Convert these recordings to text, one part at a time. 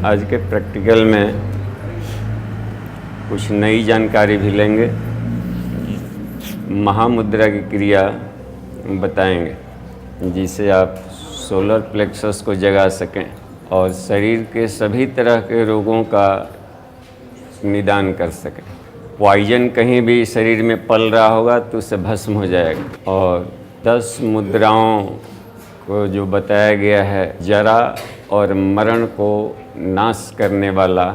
आज के प्रैक्टिकल में कुछ नई जानकारी भी लेंगे, महामुद्रा की क्रिया बताएंगे जिससे आप सोलर प्लेक्सस को जगा सकें और शरीर के सभी तरह के रोगों का निदान कर सकें। पॉइजन कहीं भी शरीर में पल रहा होगा तो उसे भस्म हो जाएगा। और 10 मुद्राओं को जो बताया गया है, जरा और मरण को नाश करने वाला,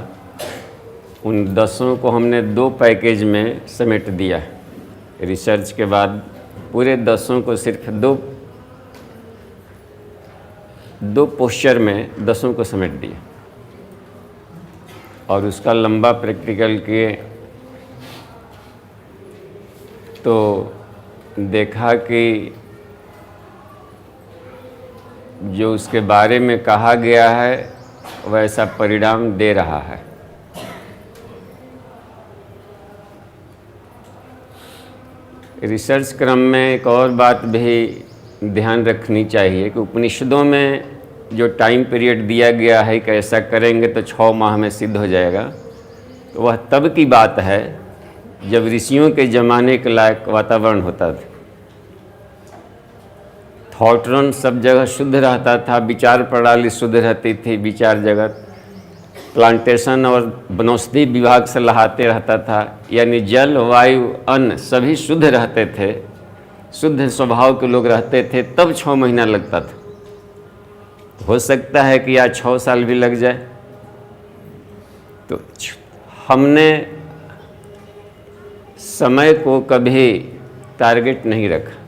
उन 10 को हमने 2 पैकेज में समेट दिया है। रिसर्च के बाद पूरे 10 को सिर्फ दो पोस्चर में 10 को समेट दिया और उसका लंबा प्रैक्टिकल किए तो देखा कि जो उसके बारे में कहा गया है वैसा परिणाम दे रहा है। रिसर्च क्रम में एक और बात भी ध्यान रखनी चाहिए कि उपनिषदों में जो टाइम पीरियड दिया गया है कि ऐसा करेंगे तो 6 माह में सिद्ध हो जाएगा, तो वह तब की बात है जब ऋषियों के ज़माने के लायक वातावरण होता था। थॉट रन सब जगह शुद्ध रहता था, विचार प्रणाली शुद्ध रहती थी, विचार जगत प्लांटेशन और वनौषधि विभाग से लहाते रहता था, यानी जल वायु अन्न सभी शुद्ध रहते थे, शुद्ध स्वभाव के लोग रहते थे, तब 6 महीना लगता था। हो सकता है कि आज 6 साल भी लग जाए। तो हमने समय को कभी टारगेट नहीं रखा।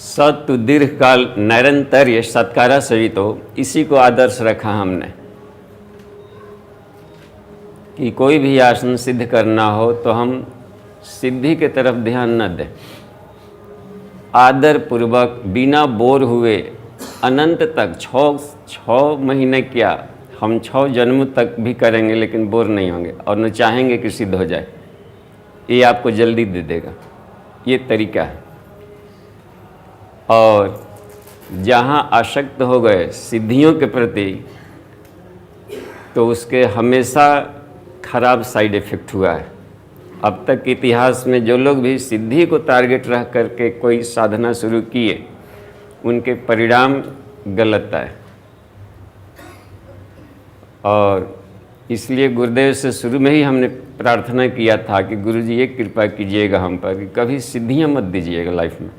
सत्व दीर्घकाल नैरंतर्य सत्कारा सवितो, इसी को आदर्श रखा हमने कि कोई भी आसन सिद्ध करना हो तो हम सिद्धि के तरफ ध्यान न दें, आदर पूर्वक बिना बोर हुए अनंत तक 6 महीने क्या, हम 6 जन्म तक भी करेंगे लेकिन बोर नहीं होंगे और न चाहेंगे कि सिद्ध हो जाए। ये आपको जल्दी दे देगा, ये तरीका है। और जहाँ आसक्त हो गए सिद्धियों के प्रति तो उसके हमेशा खराब साइड इफ़ेक्ट हुआ है। अब तक के इतिहास में जो लोग भी सिद्धि को टारगेट रख करके कोई साधना शुरू किए, उनके परिणाम गलत आए। और इसलिए गुरुदेव से शुरू में ही हमने प्रार्थना किया था कि गुरुजी ये कृपा कीजिएगा हम पर कि कभी सिद्धियां मत दीजिएगा लाइफ में,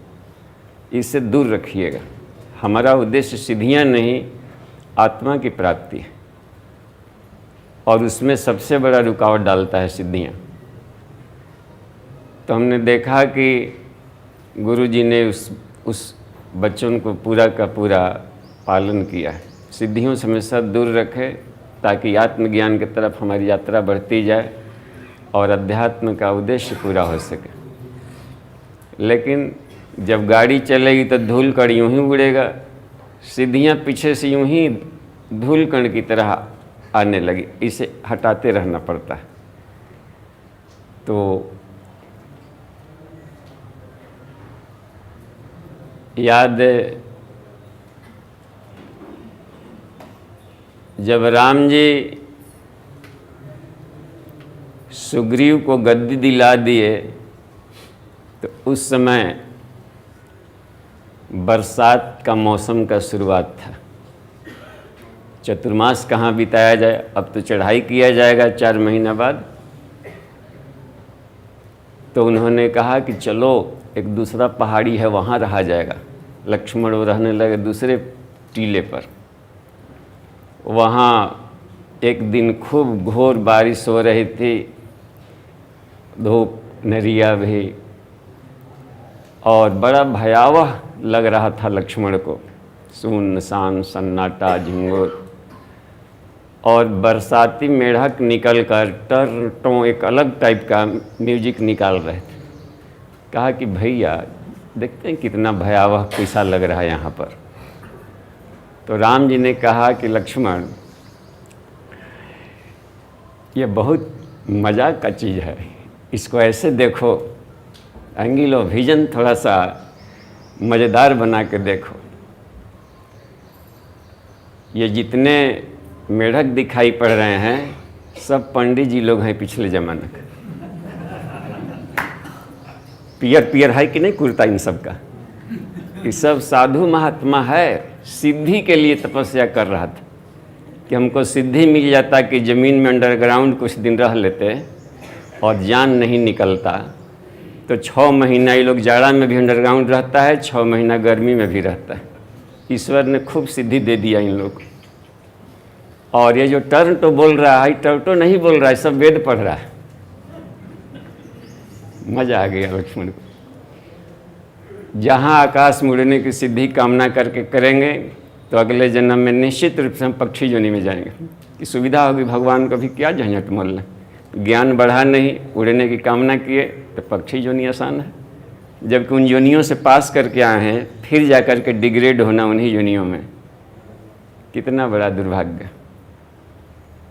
इससे दूर रखिएगा। हमारा उद्देश्य सिद्धियां नहीं, आत्मा की प्राप्ति है, और उसमें सबसे बड़ा रुकावट डालता है सिद्धियां। तो हमने देखा कि गुरुजी ने उस बच्चों को पूरा का पूरा पालन किया है। सिद्धियों से हमेशा दूर रखे ताकि आत्मज्ञान की तरफ हमारी यात्रा बढ़ती जाए और अध्यात्म का उद्देश्य पूरा हो सके। लेकिन जब गाड़ी चलेगी तो धूल कण यूँ ही उड़ेगा, सिद्धियाँ पीछे से यूँ ही धूल कण की तरह आने लगी, इसे हटाते रहना पड़ता है। तो याद जब राम जी सुग्रीव को गद्दी दिला दिए तो उस समय बरसात का मौसम का शुरुआत था। चतुर्मास कहाँ बिताया जाए, अब तो चढ़ाई किया जाएगा 4 महीना बाद। तो उन्होंने कहा कि चलो एक दूसरा पहाड़ी है वहाँ रहा जाएगा। लक्ष्मण वो रहने लगे दूसरे टीले पर। वहाँ एक दिन खूब घोर बारिश हो रही थी, धूप नरिया भी, और बड़ा भयावह लग रहा था लक्ष्मण को, सुनसान सन्नाटा झिंगुर, और बरसाती मेढक निकल कर टर्टों एक अलग टाइप का म्यूजिक निकाल रहे थे। कहा कि भैया देखते हैं कितना भयावह कैसा लग रहा है यहाँ पर। तो राम जी ने कहा कि लक्ष्मण, ये बहुत मजाक का चीज़ है, इसको ऐसे देखो, एंगल ऑफ विजन थोड़ा सा मज़ेदार बना के देखो। ये जितने मेढक दिखाई पड़ रहे हैं सब पंडित जी लोग हैं पिछले जमाने के। पियर पियर है कि नहीं कुर्ता इन सब का, ये सब साधु महात्मा है, सिद्धि के लिए तपस्या कर रहा था कि हमको सिद्धि मिल जाता कि ज़मीन में अंडरग्राउंड कुछ दिन रह लेते और जान नहीं निकलता, तो 6 महीना ये लोग जाड़ा में भी अंडरग्राउंड रहता है, 6 महीना गर्मी में भी रहता है। ईश्वर ने खूब सिद्धि दे दिया इन लोग को। और ये जो टर्न तो बोल रहा है, टर्टो नहीं बोल रहा है, सब वेद पढ़ रहा है। मजा आ गया लक्ष्मण को। जहाँ आकाश मुड़ने की सिद्धि कामना करके करेंगे तो अगले जन्म में निश्चित रूप से हम पक्षी योनि में जाएंगे। कि सुविधा होगी, भगवान को भी क्या झंझट मोल लें। ज्ञान बढ़ा नहीं, उड़ने की कामना किए तो पक्षी योनि आसान है। जबकि उन योनियों से पास करके आए हैं, फिर जा कर के डिग्रेड होना उन्हीं योनियों में, कितना बड़ा दुर्भाग्य।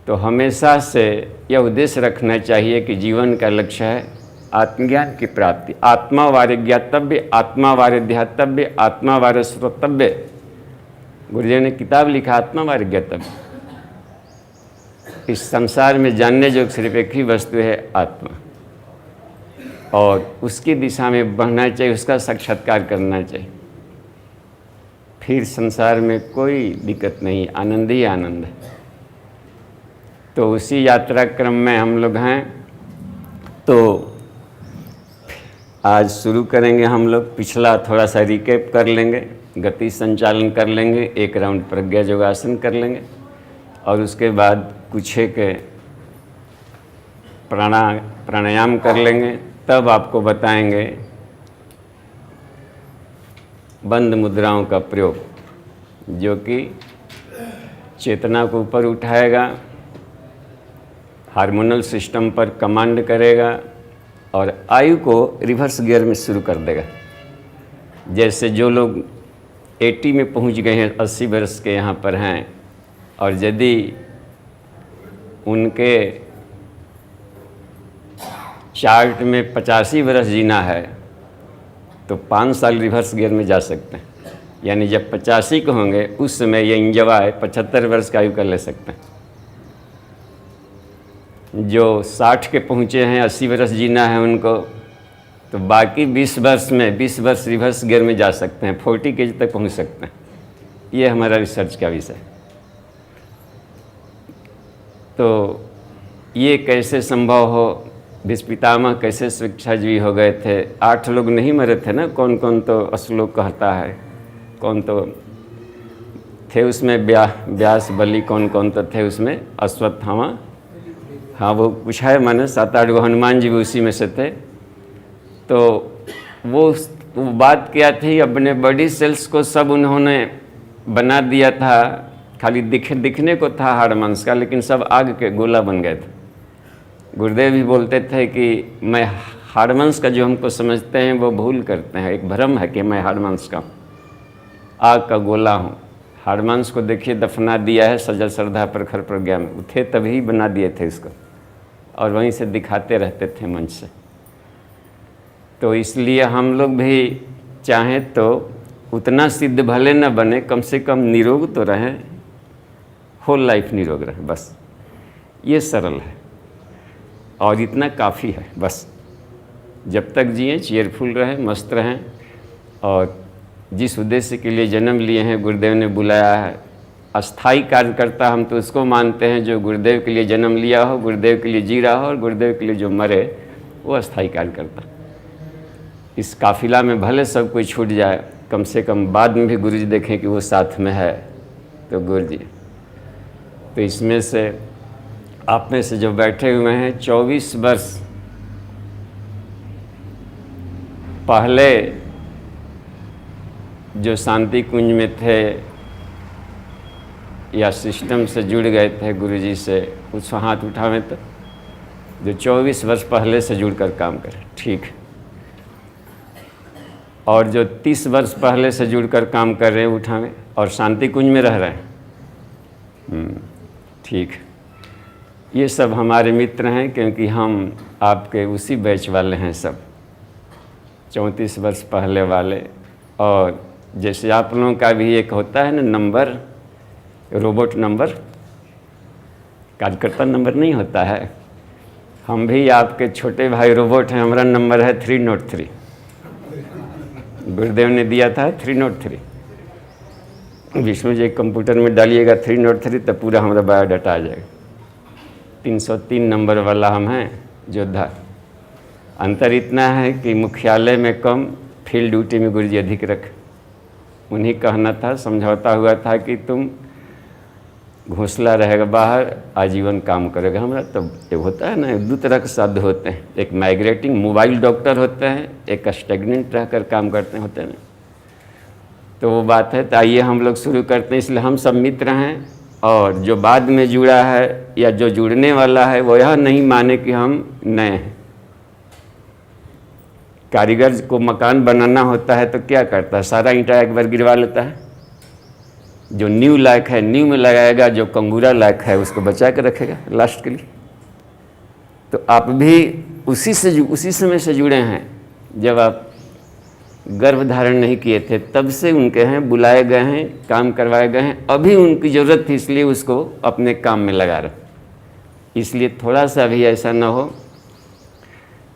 तो हमेशा से यह उद्देश्य रखना चाहिए कि जीवन का लक्ष्य है आत्मज्ञान की प्राप्ति। आत्मा वार्य ज्ञातव्य, आत्मा वार्य ध्यातव्य, आत्मा वार्य श्रोतव्य। गुरुदेव ने किताब लिखा आत्मा वार्य ज्ञातव्य। इस संसार में जानने जो सिर्फ एक ही वस्तु है आत्मा, और उसकी दिशा में बढ़ना चाहिए, उसका साक्षात्कार करना चाहिए। फिर संसार में कोई दिक्कत नहीं, आनंद ही आनंद है। तो उसी यात्रा क्रम में हम लोग हैं। तो आज शुरू करेंगे हम लोग। पिछला थोड़ा सा रिकैप कर लेंगे, गति संचालन कर लेंगे, एक राउंड प्रज्ञा योगासन कर लेंगे, और उसके बाद कुछ एक प्राणायाम कर लेंगे। तब आपको बताएंगे बंद मुद्राओं का प्रयोग, जो कि चेतना को ऊपर उठाएगा, हार्मोनल सिस्टम पर कमांड करेगा और आयु को रिवर्स गियर में शुरू कर देगा। जैसे जो लोग 80 में पहुंच गए हैं, 80 वर्ष के यहाँ पर हैं, और यदि उनके चार्ट में 85 वर्ष जीना है तो 5 साल रिवर्स गियर में जा सकते हैं। यानी जब 85 के होंगे उस समय ये इंजॉय 75 वर्ष का आयु कर ले सकते हैं। जो 60 के पहुँचे हैं, 80 वर्ष जीना है उनको, तो बाकी 20 वर्ष में 20 वर्ष रिवर्स गियर में जा सकते हैं, 40 केजी तक पहुँच सकते हैं। ये हमारा रिसर्च का विषय। तो ये कैसे संभव हो, भीष्म पितामह कैसे स्वेच्छाजीवी हो गए थे। 8 लोग नहीं मरे थे ना, कौन कौन तो श्लोक कहता है, कौन तो थे उसमें, व्यास बलि कौन कौन तो थे उसमें, अश्वत्थामा, हाँ वो पूछा है मैंने, 7-8 गो हनुमान जी भी उसी में से थे। तो वो बात क्या थी, अपने बॉडी सेल्स को सब उन्होंने बना दिया था, खाली दिखने को था हाड़ मांस का, लेकिन सब आग के गोला बन गए थे। गुरुदेव भी बोलते थे कि मैं हाड़ मांस का जो हमको समझते हैं वो भूल करते हैं, एक भ्रम है कि मैं हाड़ मांस का आग का गोला हूँ। हाड़ मांस को देखिए दफना दिया है सजल श्रद्धा प्रखर प्रज्ञा में, थे तभी बना दिए थे इसको, और वहीं से दिखाते रहते थे मंच से। तो इसलिए हम लोग भी चाहें तो उतना सिद्ध भले न बने, कम से कम निरोग तो रहें, होल लाइफ निरोग रहें, बस ये सरल है और इतना काफ़ी है। बस जब तक जिए चेयरफुल रहें, मस्त रहें, और जिस उद्देश्य के लिए जन्म लिए हैं गुरुदेव ने बुलाया है, अस्थाई कार्यकर्ता हम तो उसको मानते हैं जो गुरुदेव के लिए जन्म लिया हो, गुरुदेव के लिए जी रहा हो, और गुरुदेव के लिए जो मरे वो अस्थाई कार्यकर्ता। इस काफिला में भले सब कोई छूट जाए, कम से कम बाद में भी गुरु जी देखें कि वो साथ में है, तो गुरु जी। तो इसमें से आप में से जो बैठे हुए हैं 24 वर्ष पहले जो शांति कुंज में थे या सिस्टम से जुड़ गए थे गुरुजी से, कुछ हाथ उठावें तो जो 24 वर्ष पहले से जुड़कर काम करें, ठीक। और जो 30 वर्ष पहले से जुड़कर काम कर रहे हैं उठावें, और शांति कुंज में रह रहे हैं, ठीक। ये सब हमारे मित्र हैं, क्योंकि हम आपके उसी बैच वाले हैं सब, 34 वर्ष पहले वाले। और जैसे आप लोगों का भी एक होता है ना नंबर, रोबोट नंबर, कार्यकर्ता नंबर नहीं होता है। हम भी आपके छोटे भाई रोबोट हैं। हमारा नंबर है 303। गुरुदेव ने दिया था 303। विष्णु जी कंप्यूटर में डालिएगा 303 तो पूरा हमारा बायोडाटा आ जाएगा। 303 नंबर वाला हम हैं योद्धा। अंतर इतना है कि मुख्यालय में कम, फील्ड ड्यूटी में गुरु जी अधिक रख। उन्हीं कहना था, समझौता हुआ था कि तुम घोंसला रहेगा बाहर, आजीवन काम करेगा हमारा। तब ये होता है ना, दो तरह के शब्द होते हैं, एक माइग्रेटिंग मोबाइल डॉक्टर होते हैं, एक स्टेगनेंट रहकर काम करते होते हैं। तो वो बात है। तो आइए हम लोग शुरू करते हैं। इसलिए हम सब मित्र हैं, और जो बाद में जुड़ा है या जो जुड़ने वाला है वो यह नहीं माने कि हम नए हैं। कारीगर को मकान बनाना होता है तो क्या करता है, सारा ईंटा एक बार गिरवा लेता है। जो न्यू लायक है न्यू में लगाएगा, जो कंगूरा लायक है उसको बचा के रखेगा लास्ट के लिए। तो आप भी उसी समय से जुड़े हैं। जब आप गर्भ धारण नहीं किए थे तब से उनके हैं, बुलाए गए हैं, काम करवाए गए हैं। अभी उनकी ज़रूरत थी इसलिए उसको अपने काम में लगा रहे। इसलिए थोड़ा सा भी ऐसा ना हो।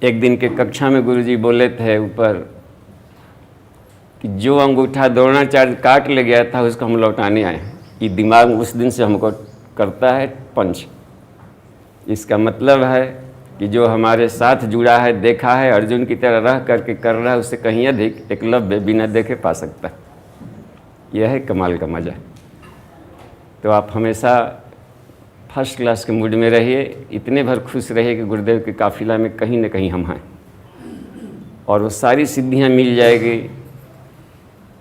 एक दिन के कक्षा में गुरुजी बोले थे ऊपर कि जो अंगूठा द्रोणाचार्य काट ले गया था उसको हम लौटाने आए हैं। ये दिमाग उस दिन से हमको करता है पंच। इसका मतलब है कि जो हमारे साथ जुड़ा है, देखा है, अर्जुन की तरह रह करके कर रहा है, उससे कहीं अधिक एकलव्य बिना देखे पा सकता है। यह है कमाल का मज़ा। तो आप हमेशा फर्स्ट क्लास के मूड में रहिए, इतने भर खुश रहिए कि गुरुदेव के काफिला में कहीं न कहीं हम हैं, और वो सारी सिद्धियां मिल जाएगी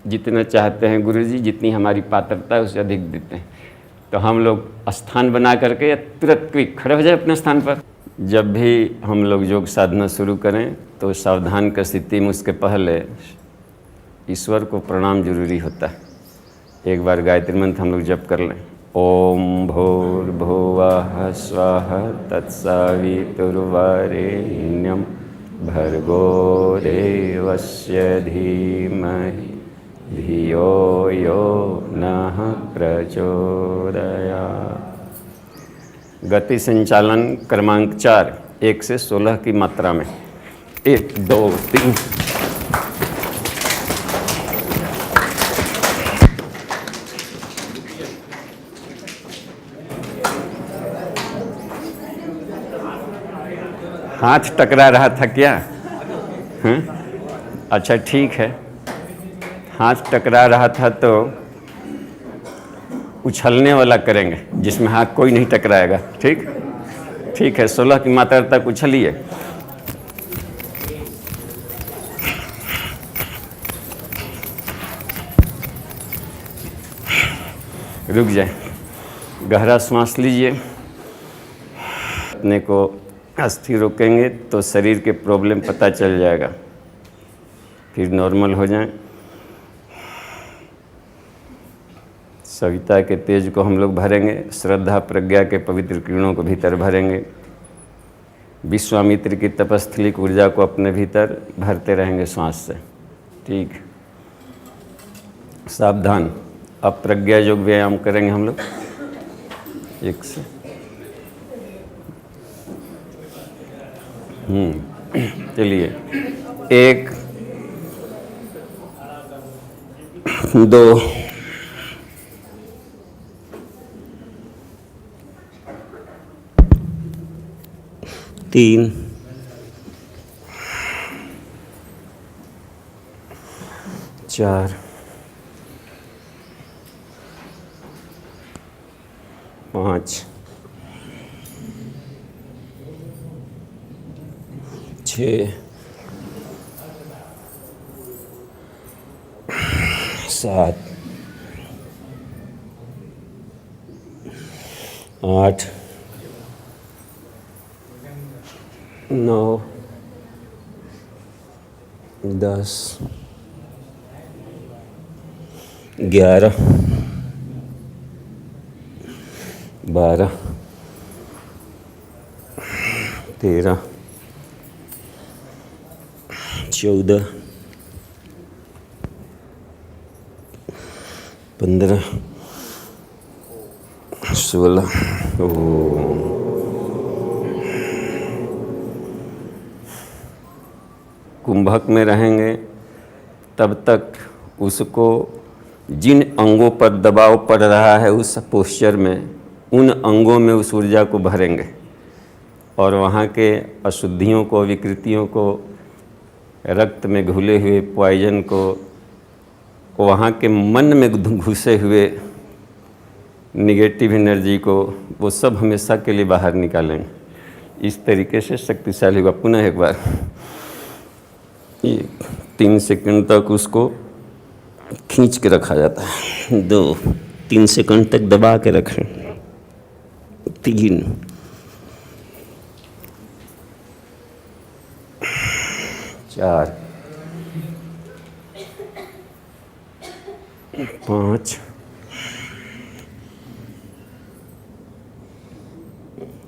जितना चाहते हैं गुरुजी। जितनी हमारी पात्रता है उससे अधिक देते हैं। तो हम लोग स्थान बना करके तुरंत क्विक खड़े हो जाए अपने स्थान पर। जब भी हम लोग योग साधना शुरू करें तो सावधान की स्थिति में उसके पहले ईश्वर को प्रणाम जरूरी होता है। एक बार गायत्री मंत्र हम लोग जप कर लें। ओम भूर्भुवः स्वः तत्सवितुर्वरेण्यं भर्गो देवस्य धीमहि धियो यो नः प्रचोदयात्। गति संचालन क्रमांक 4, 1 से 16 की मात्रा में। 1 2 3। हाथ टकरा रहा था क्या? अच्छा ठीक है। हाथ टकरा रहा था तो उछलने वाला करेंगे जिसमें हाथ कोई नहीं टकराएगा। ठीक ठीक है। 16 की मात्रा तक उछलिए। रुक जाए, गहरा सांस लीजिए। अपने को अस्थिर रोकेंगे तो शरीर के प्रॉब्लम पता चल जाएगा, फिर नॉर्मल हो जाए। सविता के तेज को हम लोग भरेंगे, श्रद्धा प्रज्ञा के पवित्र किरणों को भीतर भरेंगे, विश्वामित्र की तपस्थली की ऊर्जा को अपने भीतर भरते रहेंगे श्वास से। ठीक, सावधान। अब प्रज्ञा योग व्यायाम करेंगे हम लोग 1 से। चलिए 1 2 3 4 5 6 7 8 9 10 11 12 13 14 15 16 ओम। कुंभक में रहेंगे तब तक उसको जिन अंगों पर दबाव पड़ रहा है उस पोस्चर में, उन अंगों में उस ऊर्जा को भरेंगे और वहाँ के अशुद्धियों को, विकृतियों को, रक्त में घुले हुए पॉइजन को, वहाँ के मन में घुसे हुए निगेटिव एनर्जी को, वो सब हमेशा के लिए बाहर निकालेंगे। इस तरीके से शक्तिशाली होगा। पुनः एक बार ये 3 सेकंड तक उसको खींच के रखा जाता है। 2-3 सेकंड तक दबा के रखें। 3 4 5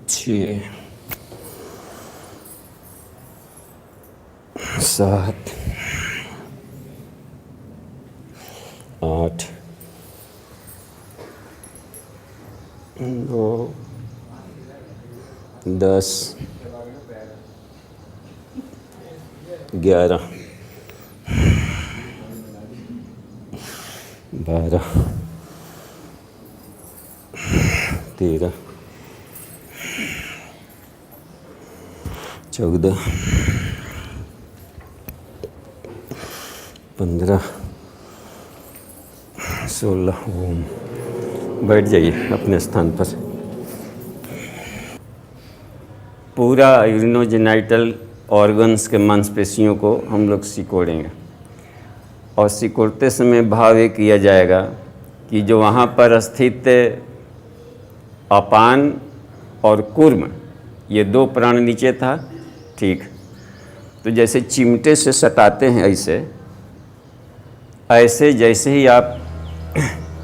6 7 8 9 10 11 12 13 14 15 16 ओम। बैठ जाइए अपने स्थान पर। पूरा यूरिनोजेनाइटल ऑर्गन्स के मांसपेशियों को हम लोग सिकोड़ेंगे और सिकोड़ते समय भाव ये किया जाएगा कि जो वहाँ पर स्थित अपान और कूर्म, ये 2 प्राण नीचे था, ठीक। तो जैसे चिमटे से सटाते हैं ऐसे जैसे ही आप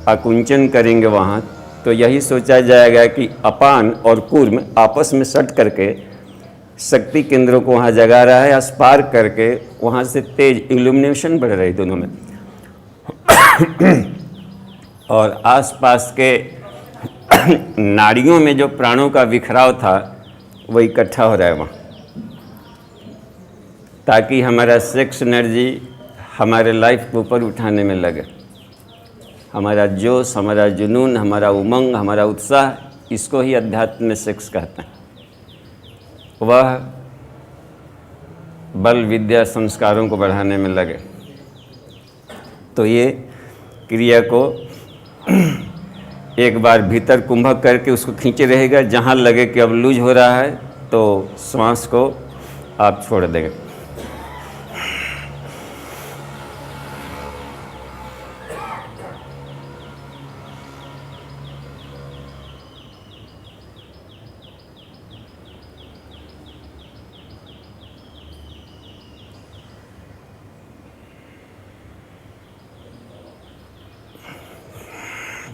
आकुंचन करेंगे वहाँ, तो यही सोचा जाएगा कि अपान और कूर्म आपस में सट करके शक्ति केंद्रों को वहाँ जगा रहा है, स्पार्क करके वहाँ से तेज इल्यूमिनेशन बढ़ रही दोनों में और आसपास के नाड़ियों में जो प्राणों का बिखराव था वो इकट्ठा हो रहा है वहाँ, ताकि हमारा सेक्स एनर्जी हमारे लाइफ को ऊपर उठाने में लगे। हमारा जोश, हमारा जुनून, हमारा उमंग, हमारा उत्साह, इसको ही अध्यात्म में सेक्स कहते हैं। वह बल, विद्या, संस्कारों को बढ़ाने में लगे। तो ये क्रिया को एक बार भीतर कुंभक करके उसको खींचे रहेगा। जहाँ लगे कि अब लूज हो रहा है तो श्वास को आप छोड़ देंगे।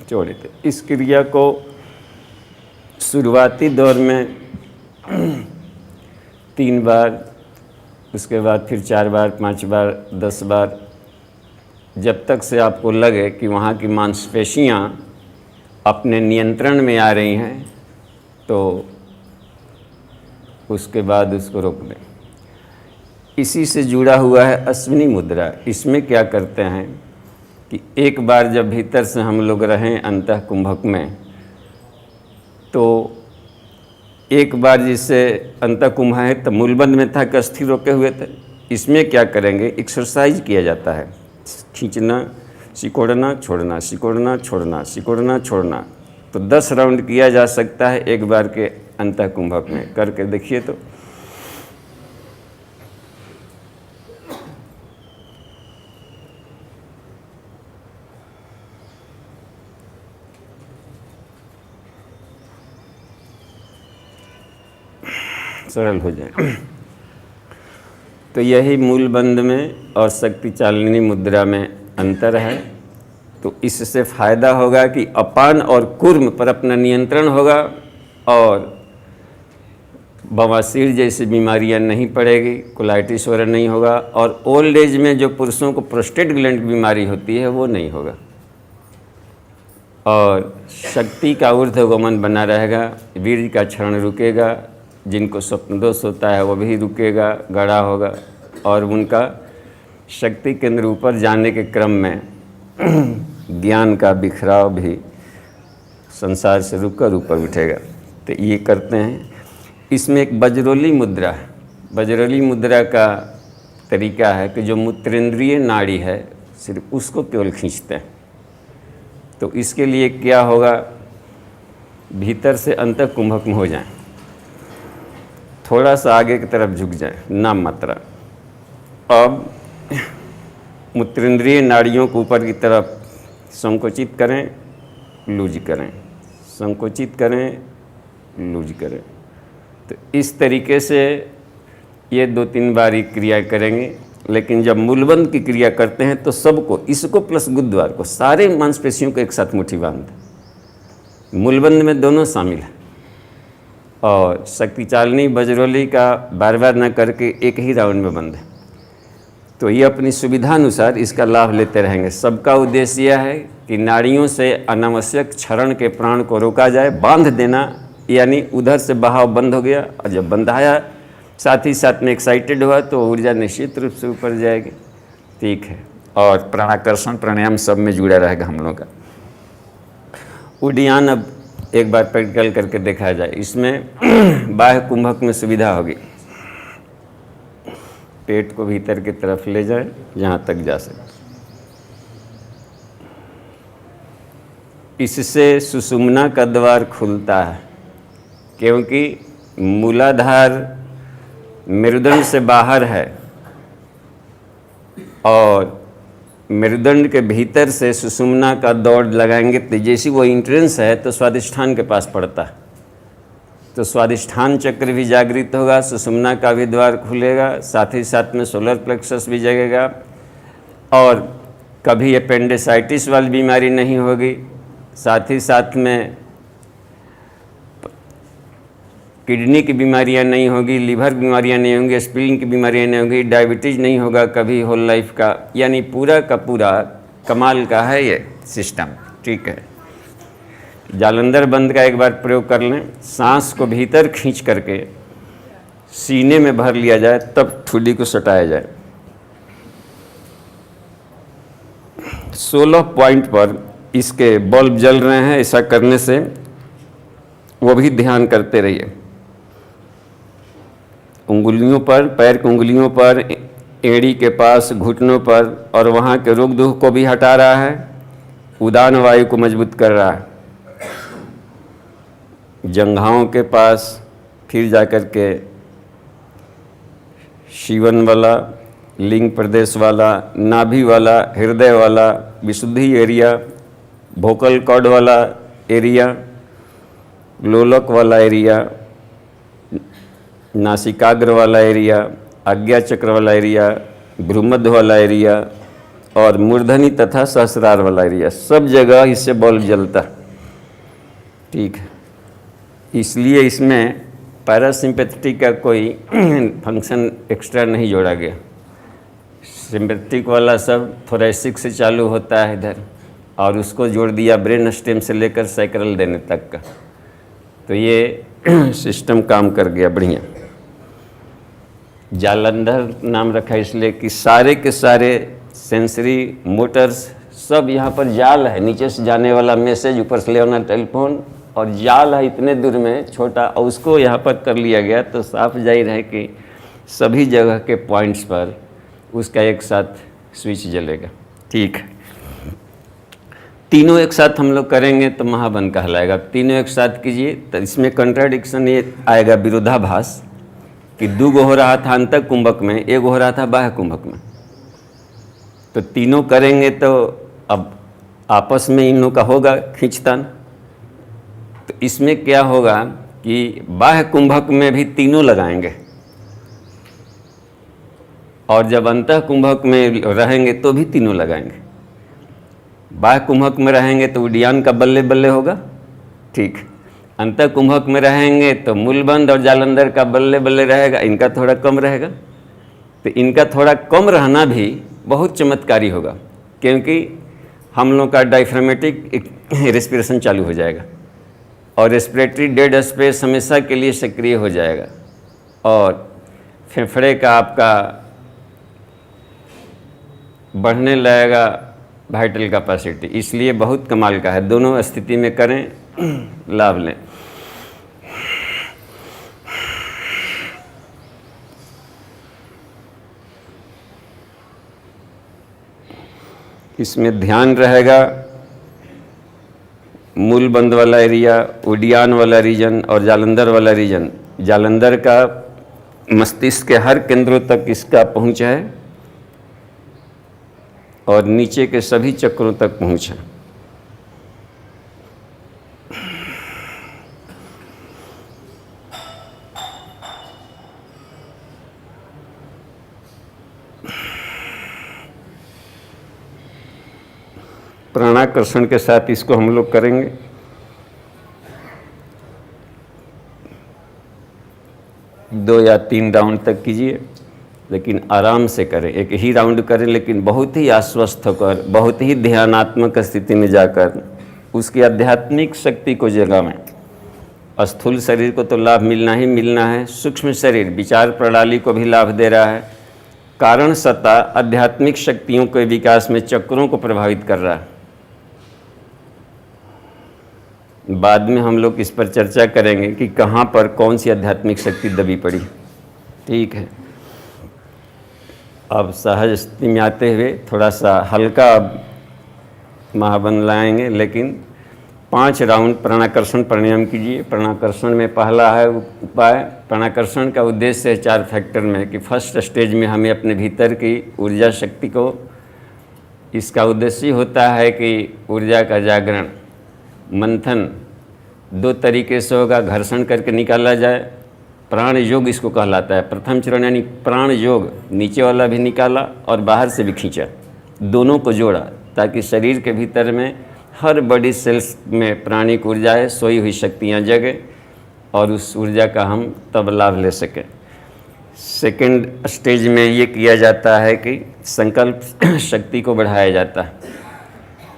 छोड़े थे। इस क्रिया को शुरुआती दौर में 3 बार, उसके बाद फिर 4 बार, 5 बार, 10 बार, जब तक से आपको लगे कि वहाँ की मांसपेशियाँ अपने नियंत्रण में आ रही हैं, तो उसके बाद उसको रोक दें। इसी से जुड़ा हुआ है अश्विनी मुद्रा। इसमें क्या करते हैं कि एक बार जब भीतर से हम लोग रहें अंतः कुंभक में, तो एक बार जिससे अंतः कुंभ है तो मूलबंध में था कि अस्थिर रोके हुए थे। इसमें क्या करेंगे, एक्सरसाइज किया जाता है, खींचना, सिकोड़ना, छोड़ना, सिकोड़ना, छोड़ना, सिकोड़ना, छोड़ना। तो 10 राउंड किया जा सकता है एक बार के अंतः कुंभक में। करके देखिए तो सरल हो जाए। तो यही मूल बंध में और शक्ति चालिनी मुद्रा में अंतर है। तो इससे फायदा होगा कि अपान और कूर्म पर अपना नियंत्रण होगा और बवासीर जैसी बीमारियां नहीं पड़ेगी, कोलाइटिस वगैरह नहीं होगा, और ओल्ड एज में जो पुरुषों को प्रोस्टेट ग्लैंड की बीमारी होती है वो नहीं होगा। और शक्ति का ऊर्ध्वगमन बना रहेगा, वीर्य का क्षरण रुकेगा, जिनको स्वप्न दोष होता है वो भी रुकेगा, गड़ा होगा, और उनका शक्ति केंद्र ऊपर जाने के क्रम में ज्ञान का बिखराव भी संसार से रुककर ऊपर उठेगा। तो ये करते हैं। इसमें एक बजरोली मुद्रा है। बजरोली मुद्रा का तरीका है कि जो मूत्रेंद्रिय नाड़ी है सिर्फ उसको केवल खींचते हैं। तो इसके लिए क्या होगा, भीतर से अंतः कुंभक में हो जाएं, थोड़ा सा आगे की तरफ झुक जाएं, नाम मात्रा। अब मूत्रेंद्रिय नाड़ियों को ऊपर की तरफ संकुचित करें, लूज करें, संकुचित करें, लूज करें। तो इस तरीके से ये 2-3 बार ही क्रिया करेंगे। लेकिन जब मूलबंध की क्रिया करते हैं तो सबको, इसको प्लस गुरुद्वार को, सारे मांसपेशियों को एक साथ मुट्ठी बांध, मूलबंध में दोनों शामिल है। और शक्ति चालनी बजरोली का बार बार न करके एक ही राउंड में बंद है। तो ये अपनी सुविधानुसार इसका लाभ लेते रहेंगे। सबका उद्देश्य यह है कि नाड़ियों से अनावश्यक क्षरण के प्राण को रोका जाए। बांध देना यानी उधर से बहाव बंद हो गया, और जब बंधाया साथ ही साथ में एक्साइटेड हुआ तो ऊर्जा निश्चित रूप से ऊपर जाएगी। ठीक है। और प्राणाकर्षण प्राणायाम सब में जुड़ा रहेगा हम लोग का। उड्डयन अब एक बार प्रैक्टिकल करके देखा जाए। इसमें बाह्य कुंभक में सुविधा होगी, पेट को भीतर की तरफ ले जाए जहाँ तक जा सके। इससे सुषुम्ना का द्वार खुलता है, क्योंकि मूलाधार मेरुदंड से बाहर है और मेरुदंड के भीतर से सुषुम्ना का दौड़ लगाएंगे तो जैसी वो इंट्रेंस है तो स्वादिष्ठान के पास पड़ता है। तो स्वादिष्ठान चक्र भी जागृत होगा, सुषुम्ना का भी द्वार खुलेगा, साथ ही साथ में सोलर प्लेक्सस भी जगेगा, और कभी एपेंडिसाइटिस वाली बीमारी नहीं होगी। साथ ही साथ में किडनी की बीमारियां नहीं होगी, लीवर की बीमारियां नहीं होंगी, स्प्लीन की बीमारियां नहीं होंगी, डायबिटीज़ नहीं होगा कभी होल लाइफ का। यानी पूरा का पूरा कमाल का है ये सिस्टम। ठीक है। जालंधर बंद का एक बार प्रयोग कर लें। सांस को भीतर खींच करके सीने में भर लिया जाए, तब ठुड्डी को सटाया जाए। 16 पॉइंट पर इसके बल्ब जल रहे हैं। ऐसा करने से वो भी ध्यान करते रहिए। उंगलियों पर, पैर की उंगलियों पर, एड़ी के पास, घुटनों पर, और वहाँ के रोग दुख को भी हटा रहा है। उदान वायु को मजबूत कर रहा है। जंघाओं के पास फिर जाकर के शिवन वाला, लिंग प्रदेश वाला, नाभि वाला, हृदय वाला, विशुद्धि एरिया, भोकल कॉर्ड वाला एरिया, लोलक वाला एरिया, नासिकाग्र वाला एरिया, आज्ञा चक्र वाला एरिया, भ्रूमध्य वाला एरिया, और मूर्धनी तथा सहस्रार वाला एरिया, सब जगह इससे बल्ब जलता। ठीक है। इसलिए इसमें पैरासिम्पैथेटिक का कोई फंक्शन एक्स्ट्रा नहीं जोड़ा गया। सिम्पैथेटिक वाला सब थोरेसिक से चालू होता है इधर, और उसको जोड़ दिया ब्रेन स्टेम से लेकर सैक्रल देने तक का। तो ये सिस्टम काम कर गया बढ़िया। जालंधर नाम रखा इसलिए कि सारे के सारे सेंसरी मोटर्स सब यहाँ पर जाल है। नीचे से जाने वाला मैसेज ऊपर से ले आना टेलीफोन, और जाल है इतने दूर में छोटा, और उसको यहाँ पर कर लिया गया। तो साफ जाहिर है कि सभी जगह के पॉइंट्स पर उसका एक साथ स्विच जलेगा। ठीक है। तीनों एक साथ हम लोग करेंगे तो महाबन कहलाएगा। तीनों एक साथ कीजिए तो इसमें कंट्राडिक्शन ये आएगा, विरोधाभास, कि 2 हो रहा था अंतः कुंभक में, 1 हो रहा था बाह्य कुंभक में। तो तीनों करेंगे तो अब आपस में इन लोगों का होगा खींचतान। तो इसमें क्या होगा कि बाह्य कुंभक में भी तीनों लगाएंगे, और जब अंतः कुंभक में रहेंगे तो भी तीनों लगाएंगे। बाह्य कुंभक में रहेंगे तो उड्डयन का बल्ले बल्ले होगा। ठीक। अंतः कुंभक में रहेंगे तो मूलबंध और जालंधर का बल्ले बल्ले रहेगा, इनका थोड़ा कम रहेगा। तो इनका थोड़ा कम रहना भी बहुत चमत्कारी होगा, क्योंकि हम लोग का डायफ्रामेटिक रेस्पिरेशन चालू हो जाएगा और रेस्पिरेटरी डेड स्पेस हमेशा के लिए सक्रिय हो जाएगा और फेफड़े का आपका बढ़ने लगेगा वाइटल कैपेसिटी। इसलिए बहुत कमाल का है, दोनों स्थिति में करें, लाभ लें। इसमें ध्यान रहेगा मूलबंद वाला एरिया, उडियान वाला रीजन और जालंधर वाला रीजन। जालंधर का मस्तिष्क के हर केंद्रों तक इसका पहुंच है और नीचे के सभी चक्रों तक पहुंच है। प्राणाकर्षण के साथ इसको हम लोग करेंगे। दो या 3 राउंड तक कीजिए, लेकिन आराम से करें। एक ही राउंड करें लेकिन बहुत ही आश्वस्त होकर, बहुत ही ध्यानात्मक स्थिति में जाकर उसकी आध्यात्मिक शक्ति को जगावें। स्थूल शरीर को तो लाभ मिलना ही मिलना है, सूक्ष्म शरीर विचार प्रणाली को भी लाभ दे रहा है, कारण सत्ता आध्यात्मिक शक्तियों के विकास में चक्रों को प्रभावित कर रहा है। बाद में हम लोग इस पर चर्चा करेंगे कि कहाँ पर कौन सी आध्यात्मिक शक्ति दबी पड़ी। ठीक है, अब सहज स्थिति में आते हुए थोड़ा सा हल्का महाबंध लाएंगे, लेकिन 5 राउंड प्राणाकर्षण प्राणायाम कीजिए। प्राणाकर्षण में पहला है उपाय, प्राणाकर्षण का उद्देश्य है 4 फैक्टर में कि फर्स्ट स्टेज में हमें अपने भीतर की ऊर्जा शक्ति को, इसका उद्देश्य होता है कि ऊर्जा का जागरण, मंथन 2 तरीके से होगा। घर्षण करके निकाला जाए, प्राण योग इसको कहलाता है। प्रथम चरण यानी प्राण योग, नीचे वाला भी निकाला और बाहर से भी खींचा, दोनों को जोड़ा ताकि शरीर के भीतर में हर बॉडी सेल्स में प्राणिक ऊर्जाएं, सोई हुई शक्तियां जगे और उस ऊर्जा का हम तब लाभ ले सकें। सेकंड स्टेज में ये किया जाता है कि संकल्प शक्ति को बढ़ाया जाता है।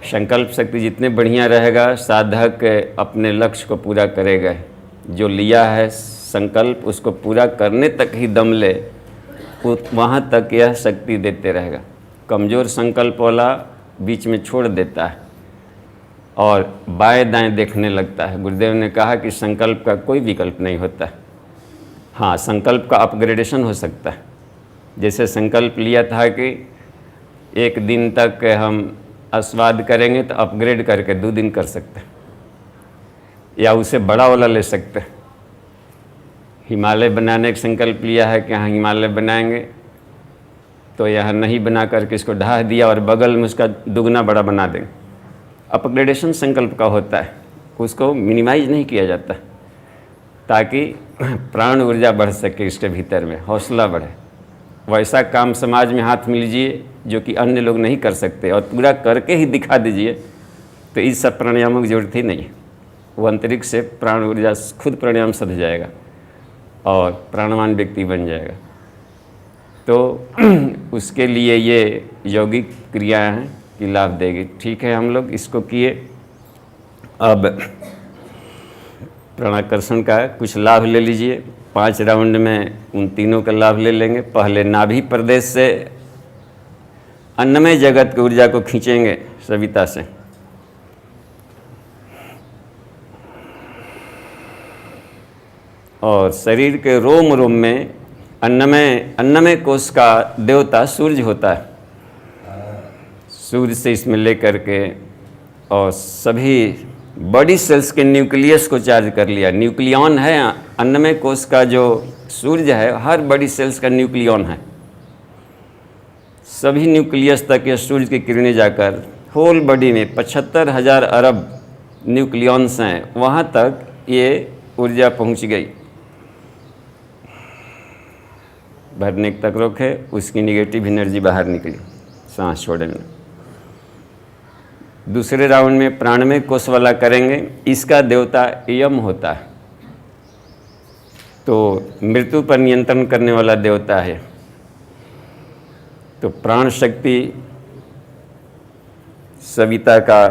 संकल्प शक्ति जितने बढ़िया रहेगा, साधक अपने लक्ष्य को पूरा करेगा। जो लिया है संकल्प उसको पूरा करने तक ही दम ले, वहाँ तक यह शक्ति देते रहेगा। कमज़ोर संकल्प वाला बीच में छोड़ देता है और बाएं दाएं देखने लगता है। गुरुदेव ने कहा कि संकल्प का कोई विकल्प नहीं होता। हाँ, संकल्प का अपग्रेडेशन हो सकता है। जैसे संकल्प लिया था कि 1 दिन तक हम आस्वाद करेंगे, तो अपग्रेड करके 2 दिन कर सकते हैं, या उसे बड़ा वाला ले सकते हैं। हिमालय बनाने का संकल्प लिया है कि हाँ हिमालय बनाएंगे, तो यहाँ नहीं बना करके इसको ढा दिया और बगल में उसका दुगना बड़ा बना देंगे। अपग्रेडेशन संकल्प का होता है, उसको मिनिमाइज नहीं किया जाता ताकि प्राण ऊर्जा बढ़ सके, इसके भीतर में हौसला बढ़े। वैसा काम समाज में हाथ में लीजिए जो कि अन्य लोग नहीं कर सकते और पूरा करके ही दिखा दीजिए, तो इस सब प्राणायामों की जरूरत ही नहीं है। वो अंतरिक्ष से प्राण ऊर्जा खुद प्राणायाम सध जाएगा और प्राणवान व्यक्ति बन जाएगा। तो उसके लिए ये यौगिक क्रियाएं हैं कि लाभ देगी। ठीक है, हम लोग इसको किए। अब प्राणाकर्षण का कुछ लाभ ले लीजिए। 5 राउंड में उन तीनों का लाभ ले लेंगे। पहले नाभि प्रदेश से अन्नमय जगत की ऊर्जा को खींचेंगे सविता से, और शरीर के रोम रोम में अन्नमय कोश का देवता सूर्य होता है। सूर्य से इसमें लेकर के और सभी बॉडी सेल्स के न्यूक्लियस को चार्ज कर लिया। न्यूक्लियन है अन्नमय कोश का, जो सूर्य है हर बॉडी सेल्स का न्यूक्लियन है। सभी न्यूक्लियस तक ये सूर्य की किरणें जाकर होल बॉडी में 75,000 अरब न्यूक्लियंस हैं, वहाँ तक ये ऊर्जा पहुँच गई। भरने तक रोके, उसकी निगेटिव एनर्जी बाहर निकली सांस छोड़ने में। दूसरे राउंड में प्राणमय कोश वाला करेंगे। इसका देवता यम होता है, तो मृत्यु पर नियंत्रण करने वाला देवता है। तो प्राण शक्ति सविता का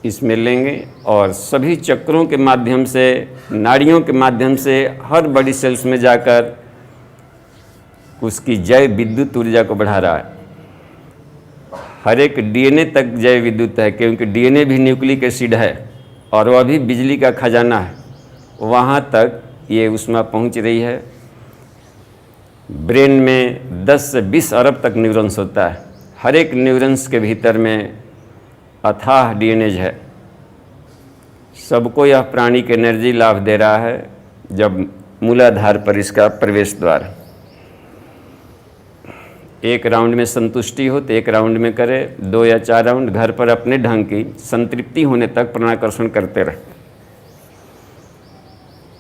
इसमें लेंगे और सभी चक्रों के माध्यम से, नाड़ियों के माध्यम से हर बॉडी सेल्स में जाकर उसकी जय विद्युत ऊर्जा को बढ़ा रहा है। हर एक डीएनए तक जय विद्युत है, क्योंकि डीएनए भी न्यूक्लिक एसिड है और वह भी बिजली का खजाना है। वहाँ तक ये ऊष्मा पहुँच रही है। ब्रेन में 10 से 20 अरब तक न्यूरॉन्स होता है। हर एक न्यूरॉन्स के भीतर में अथाह डीएनए है। सबको यह प्राणी की एनर्जी लाभ दे रहा है जब मूलाधार पर इसका प्रवेश द्वार। एक राउंड में संतुष्टि हो तो एक राउंड में करे, 2 या 4 राउंड घर पर अपने ढंग की संतृप्ति होने तक प्राणाकर्षण करते रहे।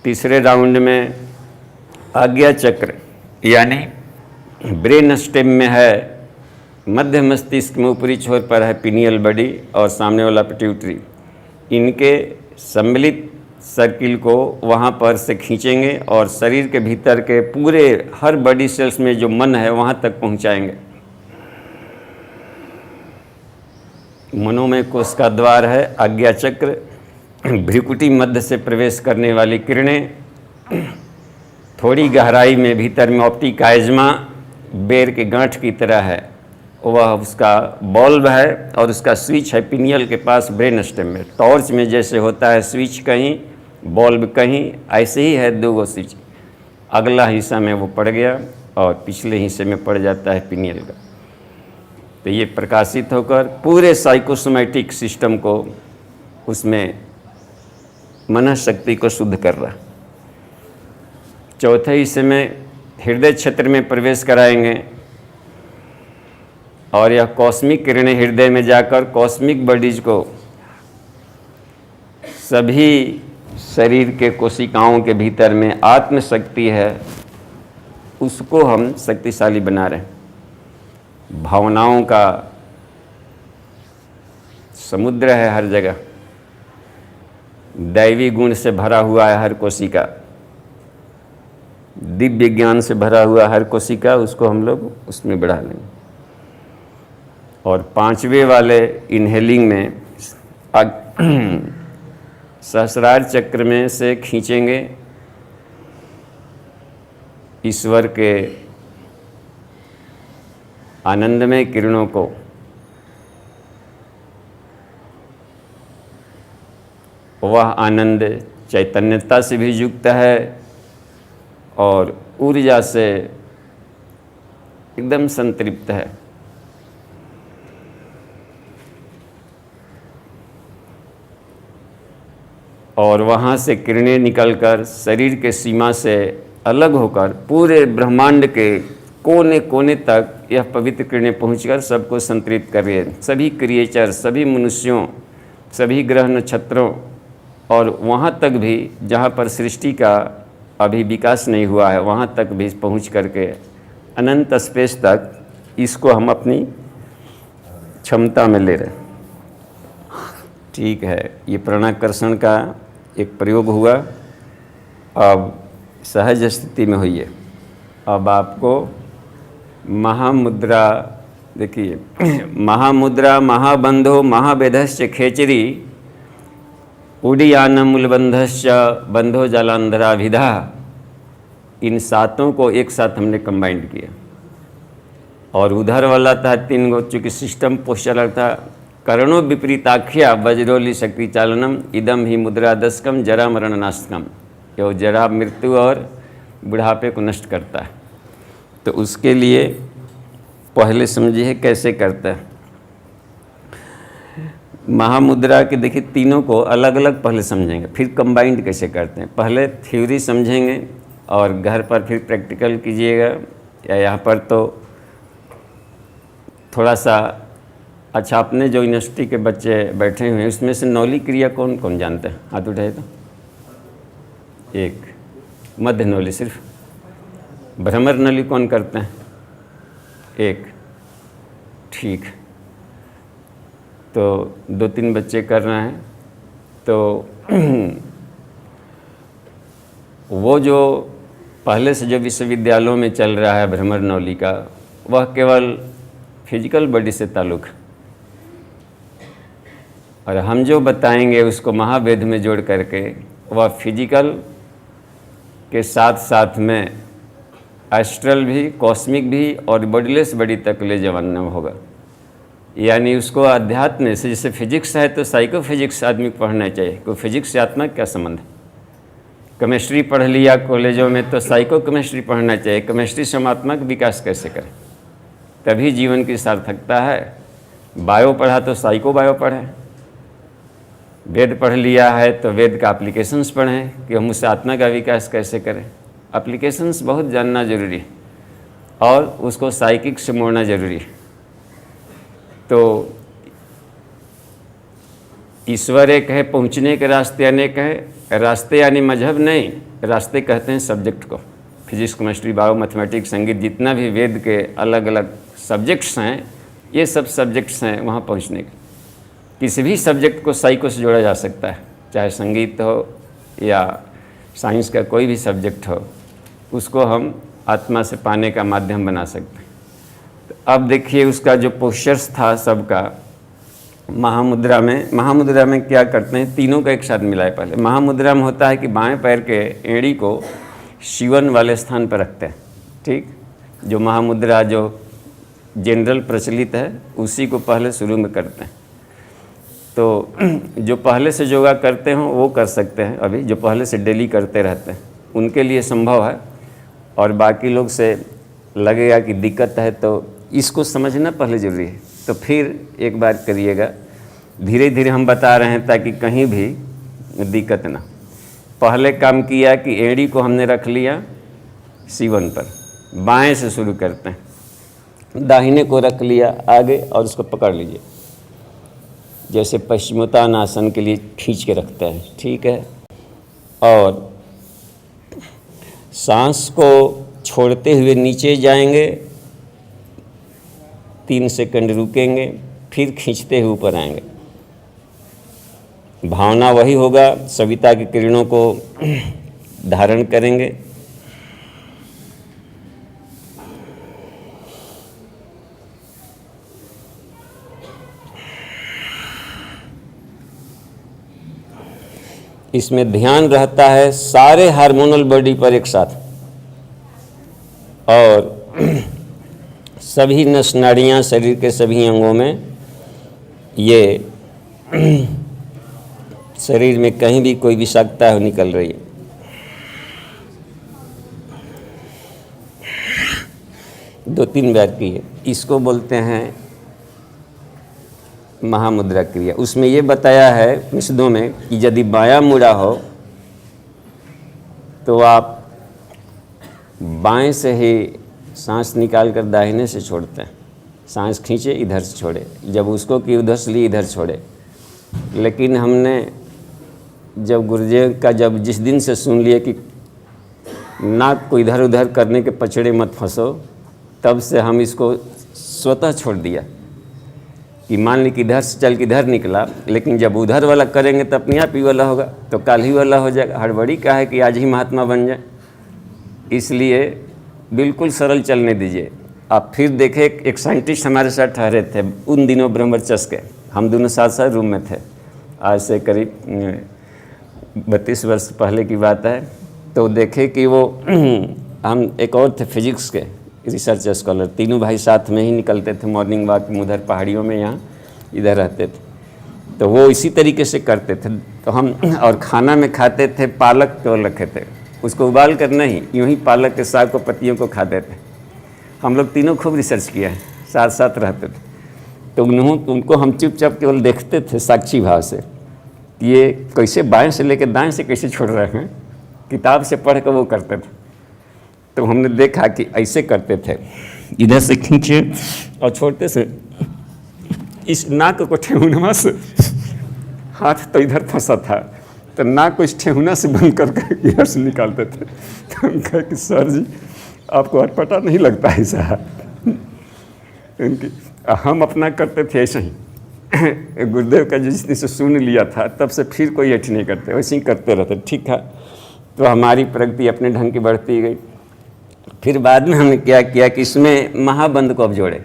तीसरे राउंड में आज्ञा चक्र यानी ब्रेन स्टेम में है, मध्य मस्तिष्क में ऊपरी छोर पर है पिनियल बॉडी और सामने वाला पिट्यूटरी। इनके सम्मिलित सर्किल को वहाँ पर से खींचेंगे और शरीर के भीतर के पूरे हर बॉडी सेल्स में जो मन है वहाँ तक पहुँचाएंगे। मनोमय कोश का द्वार है आज्ञा चक्र। भ्रिकुटी मध्य से प्रवेश करने वाली किरणें थोड़ी गहराई में भीतर में ऑप्टिक आइज्मा बेर के गांठ की तरह है, वह उसका बल्ब है और उसका स्विच है पिनियल के पास ब्रेन स्टेम में। टॉर्च में जैसे होता है स्विच कहीं, बल्ब कहीं, ऐसे ही है 2 गो स्विच। अगला हिस्सा में वो पड़ गया और पिछले हिस्से में पड़ जाता है पिनियल का। तो ये प्रकाशित होकर पूरे साइकोसोमैटिक सिस्टम को, उसमें मन शक्ति को शुद्ध कर रहा। चौथे हिस्से में हृदय क्षेत्र में प्रवेश कराएंगे और यह कॉस्मिक किरणें हृदय में जाकर कॉस्मिक बॉडीज को, सभी शरीर के कोशिकाओं के भीतर में आत्मशक्ति है, उसको हम शक्तिशाली बना रहे हैं। भावनाओं का समुद्र है हर जगह, दैवी गुण से भरा हुआ है हर कोशिका, दिव्य ज्ञान से भरा हुआ हर कोशिका, उसको हम लोग उसमें बढ़ा लेंगे। और 5वें वाले इनहेलिंग में सहस्रार चक्र में से खींचेंगे ईश्वर के आनंदमय किरणों को। वह आनंद चैतन्यता से भी युक्त है और ऊर्जा से एकदम संतृप्त है। और वहाँ से किरणें निकलकर शरीर के सीमा से अलग होकर पूरे ब्रह्मांड के कोने कोने तक यह पवित्र किरणें पहुँचकर सबको संतृप्त कर रही है। सभी क्रिएचर, सभी मनुष्यों, सभी ग्रह नक्षत्रों और वहाँ तक भी जहाँ पर सृष्टि का अभी विकास नहीं हुआ है, वहाँ तक भी पहुँच करके अनंत स्पेस तक इसको हम अपनी क्षमता में ले रहे। ठीक है, ये प्राणाकर्षण का एक प्रयोग हुआ। अब सहज स्थिति में होइए। अब आपको महामुद्रा देखिए, महामुद्रा महाबंधो महावेधश्च खेचरी उडियान मूलबंधश्च बंधो जलांधराभिधा, इन 7 को एक साथ हमने कंबाइंड किया। और उधर वाला था 3 गो, चूँकि सिस्टम पोस्चर था। करणों विपरीताख्या वज्रोली शक्ति चालनम इदम ही मुद्रा दशकम जरा मरण नाशकम, यो जरा मृत्यु और बुढ़ापे को नष्ट करता है। तो उसके लिए पहले समझिए कैसे करता है। महामुद्रा के देखिए तीनों को अलग अलग पहले समझेंगे, फिर कंबाइंड कैसे करते हैं। पहले थ्योरी समझेंगे और घर पर फिर प्रैक्टिकल कीजिएगा, या यहाँ पर तो थोड़ा सा। अच्छा, अपने जो यूनिवर्सिटी के बच्चे बैठे हुए हैं उसमें से नौली क्रिया कौन कौन जानते हैं? हाथ उठाए तो। एक मध्य नौली, सिर्फ भ्रमर नली कौन करते हैं? एक। ठीक, तो 2-3 बच्चे कर रहे हैं। तो वो जो पहले से जो विश्वविद्यालयों में चल रहा है भ्रमर नौली का, वह केवल फिजिकल बॉडी से ताल्लुक़ है। और हम जो बताएंगे उसको महावेद में जोड़ करके वह फिजिकल के साथ साथ में एस्ट्रल भी, कॉस्मिक भी और बॉडीलेस बॉडी तक ले जवाना होगा। यानी उसको अध्यात्म से, जैसे फिजिक्स है तो साइको फिजिक्स आदमी को पढ़ना चाहिए। कोई फिजिक्स से आत्मा का क्या संबंध है? केमिस्ट्री पढ़ लिया कॉलेजों में तो साइको केमिस्ट्री पढ़ना चाहिए। केमिस्ट्री से हम आत्मा का विकास कैसे करें? तभी जीवन की सार्थकता है। बायो पढ़ा तो साइको बायो पढ़ें, वेद पढ़ लिया है तो वेद का एप्लीकेशंस पढ़ें कि हम उससे आत्मा का विकास कैसे करें। एप्लीकेशंस बहुत जानना जरूरी है और उसको साइकिक से मोड़ना जरूरी है। तो ईश्वर एक है, पहुंचने के रास्ते अनेक है। रास्ते यानी मजहब नहीं, रास्ते कहते हैं सब्जेक्ट को। फिजिक्स, केमिस्ट्री, बायो, मैथमेटिक्स, संगीत, जितना भी वेद के अलग अलग सब्जेक्ट्स हैं, ये सब सब्जेक्ट्स हैं वहाँ पहुँचने के। किसी भी सब्जेक्ट को साइको से जोड़ा जा सकता है, चाहे संगीत हो या साइंस का कोई भी सब्जेक्ट हो, उसको हम आत्मा से पाने का माध्यम बना सकते हैं। तो अब देखिए उसका जो पोस्चर्स था सबका महामुद्रा में क्या करते हैं, तीनों का एक साथ मिलाए। पहले महामुद्रा में होता है कि बाएं पैर के एड़ी को शिवन वाले स्थान पर रखते हैं, ठीक। जो महामुद्रा जो जनरल प्रचलित है उसी को पहले शुरू में करते हैं। तो जो पहले से योगा करते हो वो कर सकते हैं, अभी जो पहले से डेली करते रहते हैं उनके लिए संभव है। और बाकी लोग से लगेगा कि दिक्कत है तो इसको समझना पहले ज़रूरी है, तो फिर एक बार करिएगा। धीरे धीरे हम बता रहे हैं ताकि कहीं भी दिक्कत ना। पहले काम किया कि एड़ी को हमने रख लिया शिवन पर, बाएं से शुरू करते हैं, दाहिने को रख लिया आगे और उसको पकड़ लीजिए, जैसे पश्चिमोत्तानासन के लिए खींच के रखते हैं, ठीक है। और सांस को छोड़ते हुए नीचे जाएंगे, 3 सेकंड रुकेंगे, फिर खींचते हुए ऊपर आएंगे। भावना वही होगा, सविता की किरणों को धारण करेंगे। इसमें ध्यान रहता है सारे हार्मोनल बॉडी पर एक साथ, और सभी नस नाड़ियाँ शरीर के सभी अंगों में, ये शरीर में कहीं भी कोई विषाक्तता है निकल रही है। दो 3 बार की है, इसको बोलते हैं महामुद्रा क्रिया। उसमें ये बताया है निषदों में कि यदि बायां मुड़ा हो तो आप बाएं से ही सांस निकाल कर दाहिने से छोड़ते हैं। सांस खींचे इधर से छोड़े, जब उसको कि उधर से लिए इधर छोड़े। लेकिन हमने जब गुरुदेव का जिस दिन से सुन लिए कि नाक को इधर उधर करने के पछड़े मत फंसो, तब से हम इसको स्वतः छोड़ दिया कि मान ली कि इधर से चल के इधर निकला, लेकिन जब उधर वाला करेंगे तो अपने आप ही वाला होगा, तो कल ही वाला हो जाएगा। हड़बड़ी का है कि आज ही महात्मा बन जाए, इसलिए बिल्कुल सरल चलने दीजिए। आप फिर देखें, एक साइंटिस्ट हमारे साथ ठहरे थे उन दिनों ब्रह्मचर्य के, हम दोनों साथ साथ रूम में थे, आज से करीब 32 वर्ष पहले की बात है। तो देखे कि वो हम एक और थे फिजिक्स के रिसर्च स्कॉलर, तीनों भाई साथ में ही निकलते थे मॉर्निंग वॉक में, उधर पहाड़ियों में, यहाँ इधर रहते थे। तो वो इसी तरीके से करते थे। तो हम और खाना में खाते थे पालक केवल रखे थे, उसको उबाल कर नहीं, यूँ ही पालक के साग को पत्तियों को खाते थे। हम लोग तीनों खूब रिसर्च किया है, साथ साथ रहते थे। तो उनको हम चुपचाप केवल देखते थे साक्षी भाव से, ये कैसे बाएं से लेकर दाएं से कैसे छोड़ रहे हैं, किताब से पढ़ कर वो करते थे। तो हमने देखा कि ऐसे करते थे, इधर से खींचे और छोड़ते से इस नाक को ठेहुना से, हाथ तो इधर फंसा था तो नाक को इस ठेहुना से बंद करके इधर से निकालते थे। तो हम कहे कि सर जी आपको अटपटा नहीं लगता है साहब? हम अपना करते थे ऐसे ही। गुरुदेव का जिस दिन से सुन लिया था तब से फिर कोई ऐठ नहीं करते, वैसे ही करते रहते, ठीक है। तो हमारी प्रगति अपने ढंग की बढ़ती गई। फिर बाद में हमने क्या किया कि इसमें महाबंद को अब जोड़े।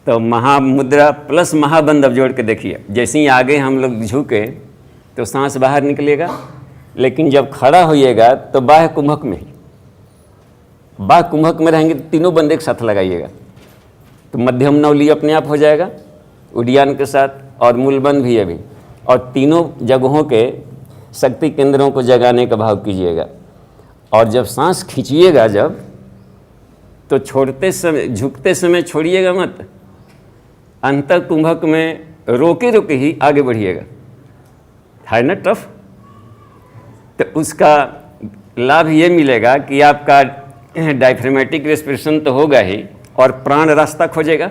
तो महामुद्रा प्लस महाबंद अब जोड़ के देखिए, जैसे ही आगे हम लोग झुके तो सांस बाहर निकलेगा, लेकिन जब खड़ा होइएगा तो बाह्य कुंभक में ही, बाह्य कुंभक में रहेंगे तो तीनों बंद एक साथ लगाइएगा तो मध्यम नवली अपने आप हो जाएगा उड्डयन के साथ, और मूलबंद भी अभी, और तीनों जगहों के शक्ति केंद्रों को जगाने का भाव कीजिएगा। और जब सांस खींचिएगा जब, तो छोड़ते समय, झुकते समय छोड़िएगा मत, अंतर कुंभक में रोके रोके ही आगे बढ़िएगा, है ना टफ। तो उसका लाभ ये मिलेगा कि आपका डायफ्रामेटिक रेस्पिरेशन तो होगा ही, और प्राण रास्ता खोजेगा,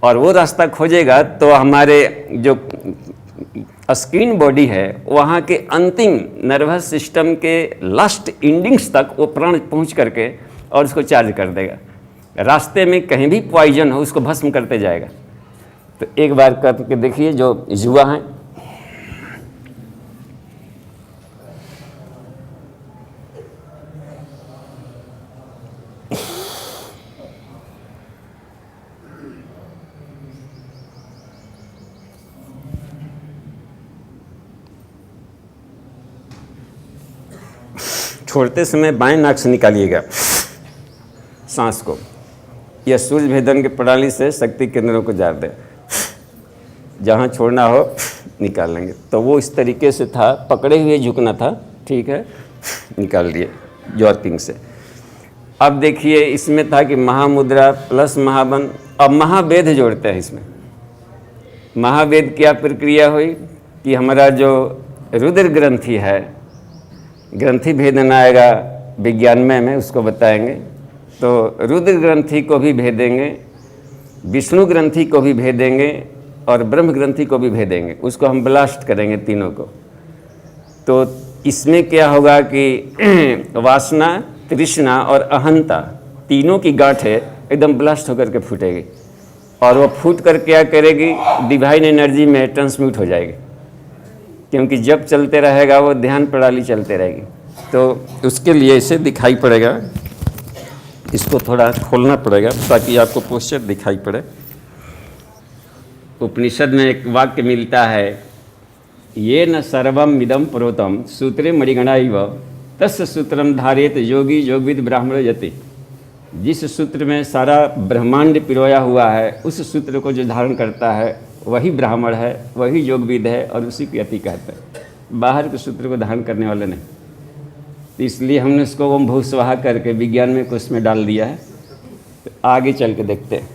और वो रास्ता खोजेगा तो हमारे जो स्किन बॉडी है वहाँ के अंतिम नर्वस सिस्टम के लास्ट इंडिंग्स तक वो प्राण पहुँच करके और उसको चार्ज कर देगा। रास्ते में कहीं भी पॉइजन हो उसको भस्म करते जाएगा। तो एक बार करके देखिए जो युवा हैं, छोड़ते समय बाएं नाक से निकालिएगा सांस को, यह सूर्य भेदन के प्रणाली से शक्ति केंद्रों को जार दे, जहाँ छोड़ना हो निकाल लेंगे। तो वो इस तरीके से था, पकड़े हुए झुकना था, ठीक है, निकाल दिए जॉर्किंग से। अब देखिए इसमें था कि महामुद्रा प्लस महाबंद, अब महावेद जोड़ते हैं इसमें। महावेद क्या प्रक्रिया हुई कि हमारा जो रुद्र ग्रंथि है, ग्रंथि भेदन आएगा विज्ञानमय में, उसको बताएंगे। तो रुद्र ग्रंथि को भी भेदेंगे, विष्णु ग्रंथि को भी भेदेंगे, और ब्रह्म ग्रंथि को भी भेदेंगे, उसको हम ब्लास्ट करेंगे तीनों को। तो इसमें क्या होगा कि वासना, तृष्णा और अहंता तीनों की गांठें एकदम ब्लास्ट होकर के फूटेगी, और वो फूट कर क्या करेगी, डिवाइन एनर्जी में ट्रांसम्यूट हो जाएगी, क्योंकि जब चलते रहेगा वो ध्यान प्रणाली चलते रहेगी। तो उसके लिए इसे दिखाई पड़ेगा, इसको थोड़ा खोलना पड़ेगा ताकि आपको पोस्चर दिखाई पड़े। उपनिषद में एक वाक्य मिलता है, ये न सर्वम इदम प्रोतम सूत्रे मणिगणा इव तस्य सूत्रम धारेत योगी योगविद ब्राह्मण यति। जिस सूत्र में सारा ब्रह्मांड पिरोया हुआ है, उस सूत्र को जो धारण करता है वही ब्राह्मण है, वही योगविद है, और उसी को यति कहते हैं। बाहर के सूत्र को धारण करने वाले नहीं। तो इसलिए हमने उसको ओम भू स्वाहा करके विज्ञान में कुछ में डाल दिया है। तो आगे चल के देखते हैं।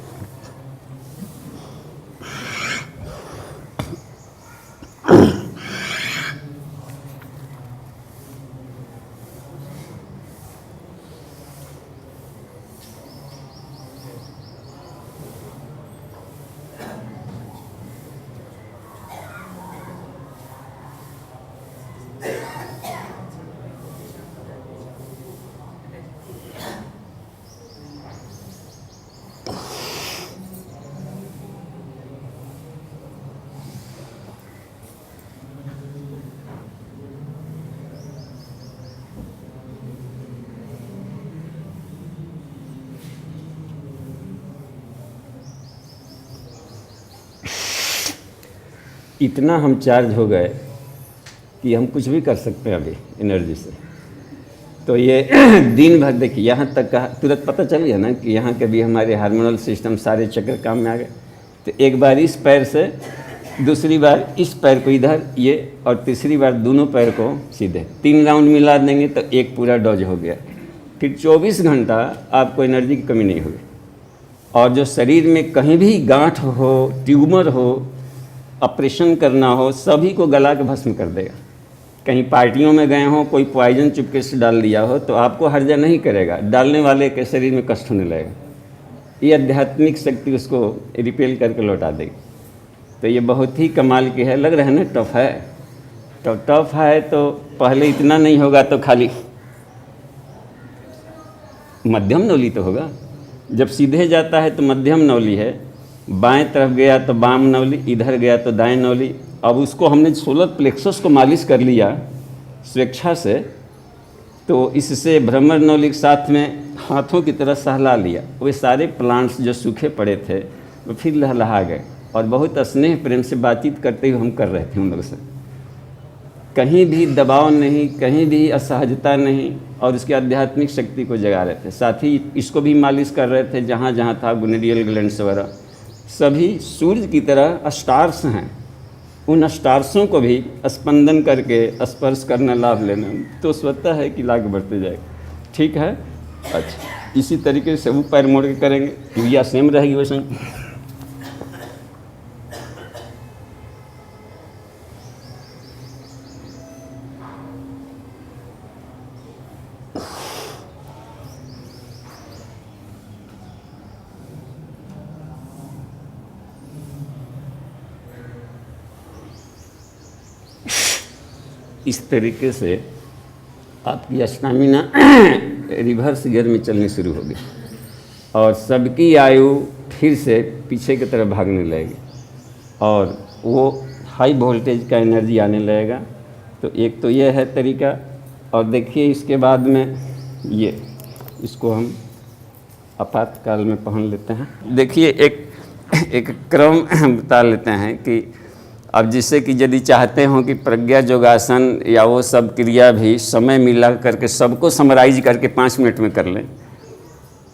इतना हम चार्ज हो गए कि हम कुछ भी कर सकते हैं अभी एनर्जी से। तो ये दिन भर देखिए, यहाँ तक का तुरंत पता चल गया ना कि यहाँ के भी हमारे हार्मोनल सिस्टम सारे चक्र काम में आ गए। तो एक बार इस पैर से, दूसरी बार इस पैर को इधर ये, और तीसरी बार दोनों पैर को सीधे, 3 राउंड मिला देंगे तो एक पूरा डोज हो गया। फिर 24 घंटा आपको एनर्जी की कमी नहीं होगी। और जो शरीर में कहीं भी गांठ हो, ट्यूमर हो, ऑपरेशन करना हो, सभी को गला के भस्म कर देगा। कहीं पार्टियों में गए हों, कोई पॉइजन चुपके से डाल दिया हो तो आपको हर्जा नहीं करेगा, डालने वाले के शरीर में कष्ट होने लगेगा। ये आध्यात्मिक शक्ति उसको रिपेल करके लौटा देगी। तो ये बहुत ही कमाल की है। लग रहा है ना टफ है, तो टफ है। तो पहले इतना नहीं होगा तो खाली मध्यम नौली तो होगा। जब सीधे जाता है तो मध्यम नौली है, बाएं तरफ गया तो बाम नौली, इधर गया तो दाएं नौली। अब उसको हमने सोलर प्लेक्सस को मालिश कर लिया स्वेच्छा से, तो इससे भ्रमर नौली के साथ में हाथों की तरह सहला लिया। वे सारे प्लांट्स जो सूखे पड़े थे वो फिर लहलहा गए और बहुत स्नेह प्रेम से बातचीत करते हुए हम कर रहे थे उन लोगों से। कहीं भी दबाव नहीं, कहीं भी असहजता नहीं, और उसकी आध्यात्मिक शक्ति को जगा रहे थे। साथ ही इसको भी मालिश कर रहे थे जहाँ जहाँ था, गुनेडियल ग्लैंड्स वगैरह सभी सूर्य की तरह स्टार्स हैं। उन स्टार्सों को भी स्पंदन करके स्पर्श करना, लाभ लेना, तो स्वतः है कि लाग बढ़ते जाएगा। ठीक है, अच्छा इसी तरीके से वो पैर मोड़ के करेंगे, क्रिया सेम रहेगी वैसे ही। इस तरीके से आपकी स्टैमिना रिवर्स गियर में चलनी शुरू होगी और सबकी आयु फिर से पीछे की तरफ भागने लगेगी और वो हाई वोल्टेज का एनर्जी आने लगेगा। तो एक तो ये है तरीका। और देखिए इसके बाद में ये इसको हम आपातकाल में पहन लेते हैं। देखिए एक क्रम बता लेते हैं कि अब जिससे कि यदि चाहते हो कि प्रज्ञा योगासन या वो सब क्रिया भी समय मिला करके सबको समराइज करके 5 मिनट में कर लें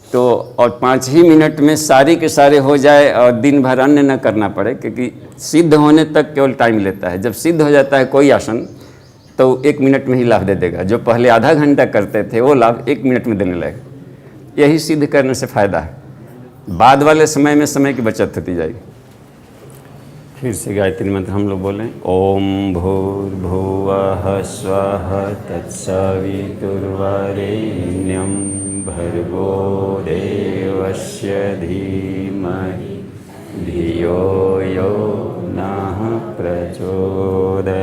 तो, और 5 ही मिनट में सारे के सारे हो जाए और दिन भर अन्य न करना पड़े, क्योंकि सिद्ध होने तक केवल टाइम लेता है। जब सिद्ध हो जाता है कोई आसन तो 1 मिनट में ही लाभ दे देगा। जो पहले आधा घंटा करते थे वो लाभ 1 मिनट में देने लगेगा। यही सिद्ध करने से फ़ायदा है। बाद वाले समय में समय की बचत होती जाएगी। फिर से गायत्री मंत्र हम लोग बोलें। ओम भूर्भुवः स्वः तत्सवितुर्वरेण्यं भर्गो देवस्य धीमहि धियो यो नः प्रचोदयात्।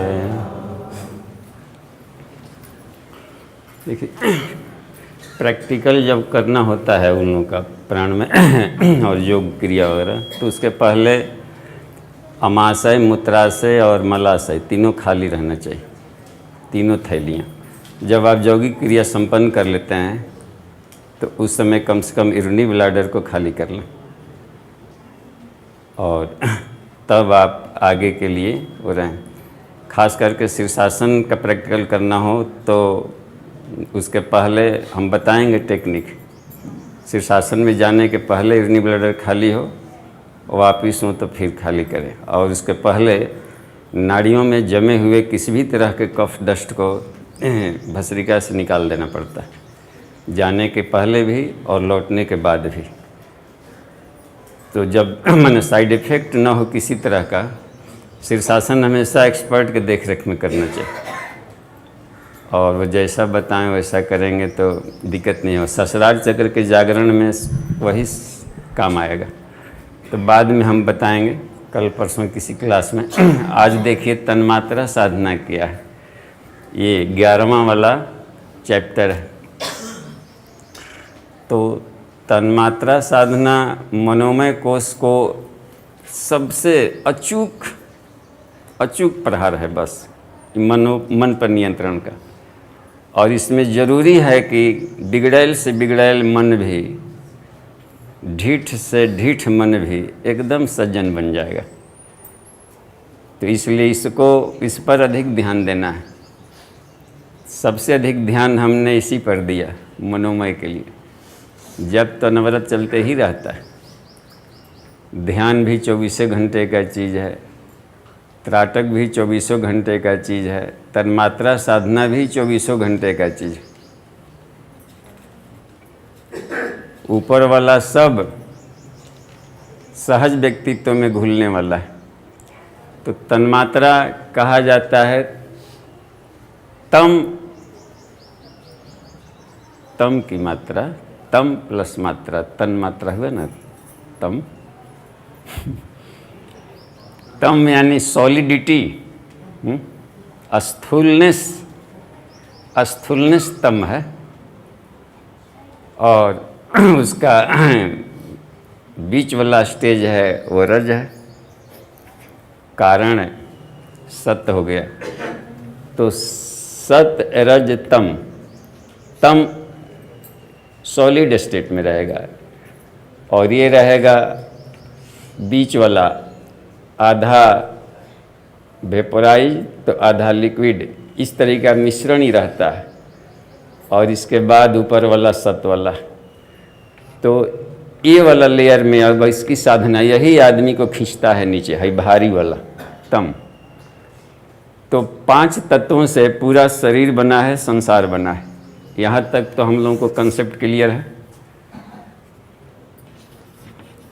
देखिए प्रैक्टिकल जब करना होता है उन लोगों का प्राण में और योग क्रिया वगैरह, तो उसके पहले अमाशय, मूत्राशय और मलाशय तीनों खाली रहना चाहिए, तीनों थैलियाँ। जब आप यौगिक क्रिया संपन्न कर लेते हैं तो उस समय कम से कम यूरिनरी ब्लैडर को खाली कर लें और तब आप आगे के लिए हो रहें। खास करके शीर्षासन का प्रैक्टिकल करना हो तो उसके पहले हम बताएंगे टेक्निक। शीर्षासन में जाने के पहले यूरिनरी ब्लैडर खाली हो, वापिस हो तो फिर खाली करें। और उसके पहले नाड़ियों में जमे हुए किसी भी तरह के कफ डस्ट को भस्त्रिका से निकाल देना पड़ता है, जाने के पहले भी और लौटने के बाद भी। तो जब माने साइड इफ़ेक्ट ना हो किसी तरह का, शीर्षासन हमेशा एक्सपर्ट के देख रेख में करना चाहिए और वो जैसा बताएं वैसा करेंगे तो दिक्कत नहीं हो। ससरार चक्र के जागरण में वही काम आएगा। तो बाद में हम बताएंगे कल परसों किसी क्लास में। आज देखिए तन्मात्रा साधना किया है, ये 11वां वाला चैप्टर है। तो तन्मात्रा साधना मनोमय कोश को सबसे अचूक प्रहार है बस मन पर नियंत्रण का। और इसमें ज़रूरी है कि बिगड़ैल से बिगड़ैल मन भी, ढीठ से ढीठ मन भी एकदम सज्जन बन जाएगा। तो इसलिए इस पर अधिक ध्यान देना है। सबसे अधिक ध्यान हमने इसी पर दिया मनोमय के लिए। जब तो नवरत चलते ही रहता है। ध्यान भी 24 घंटे का चीज़ है, त्राटक भी 24 घंटे का चीज़ है, तन्मात्रा साधना भी 24 घंटे का चीज़ है। ऊपर वाला सब सहज व्यक्तित्व में घुलने वाला है। तो तन्मात्रा कहा जाता है तम की मात्रा, तम प्लस मात्रा, तन्मात्रा हुआ ना तम। तम यानी सॉलिडिटी, स्थूलनेस तम है। और उसका बीच वाला स्टेज है वो रज है, कारण सत्य हो गया। तो सत रज तम तम सॉलिड स्टेट में रहेगा, और ये रहेगा बीच वाला आधा वेपोराइज तो आधा लिक्विड, इस तरह का मिश्रण ही रहता है। और इसके बाद ऊपर वाला सत वाला, तो ये वाला लेयर में अब इसकी साधना यही आदमी को खींचता है नीचे, है भारी वाला तम। तो 5 तत्वों से पूरा शरीर बना है, संसार बना है। यहाँ तक तो हम लोगों को कंसेप्ट क्लियर है।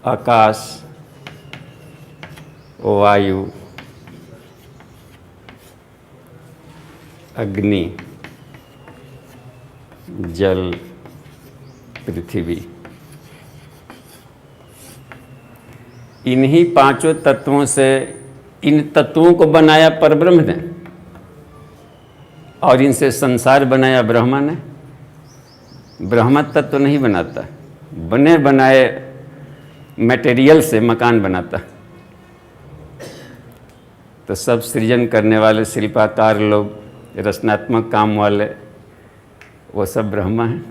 आकाश, वायु, अग्नि, जल, पृथ्वी, इन्हीं 5 तत्वों से, इन तत्वों को बनाया परब्रह्म ने, और इनसे संसार बनाया ब्रह्मा ने। ब्रह्मा तत्व नहीं बनाता, बने बनाए मटेरियल से मकान बनाता। तो सब सृजन करने वाले शिल्पकार लोग, रचनात्मक काम वाले, वो सब ब्रह्मा हैं।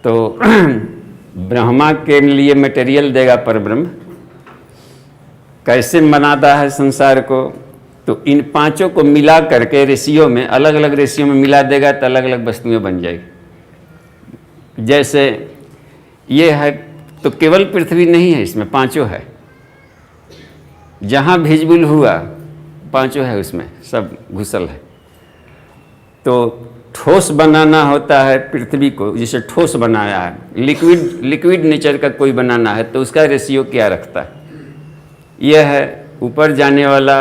तो ब्रह्मा के लिए मटेरियल देगा परब्रह्म। कैसे बनाता है संसार को? तो इन 5 को मिला करके रेशियो में, अलग अलग रेशियो में मिला देगा तो अलग अलग वस्तुएं बन जाएगी। जैसे ये है तो केवल पृथ्वी नहीं है, इसमें 5 है। जहाँ भिजबुल हुआ 5 है, उसमें सब घुसल है। तो ठोस बनाना होता है पृथ्वी को, जिसे ठोस बनाया है। लिक्विड नेचर का कोई बनाना है तो उसका रेशियो क्या रखता है? यह है ऊपर जाने वाला,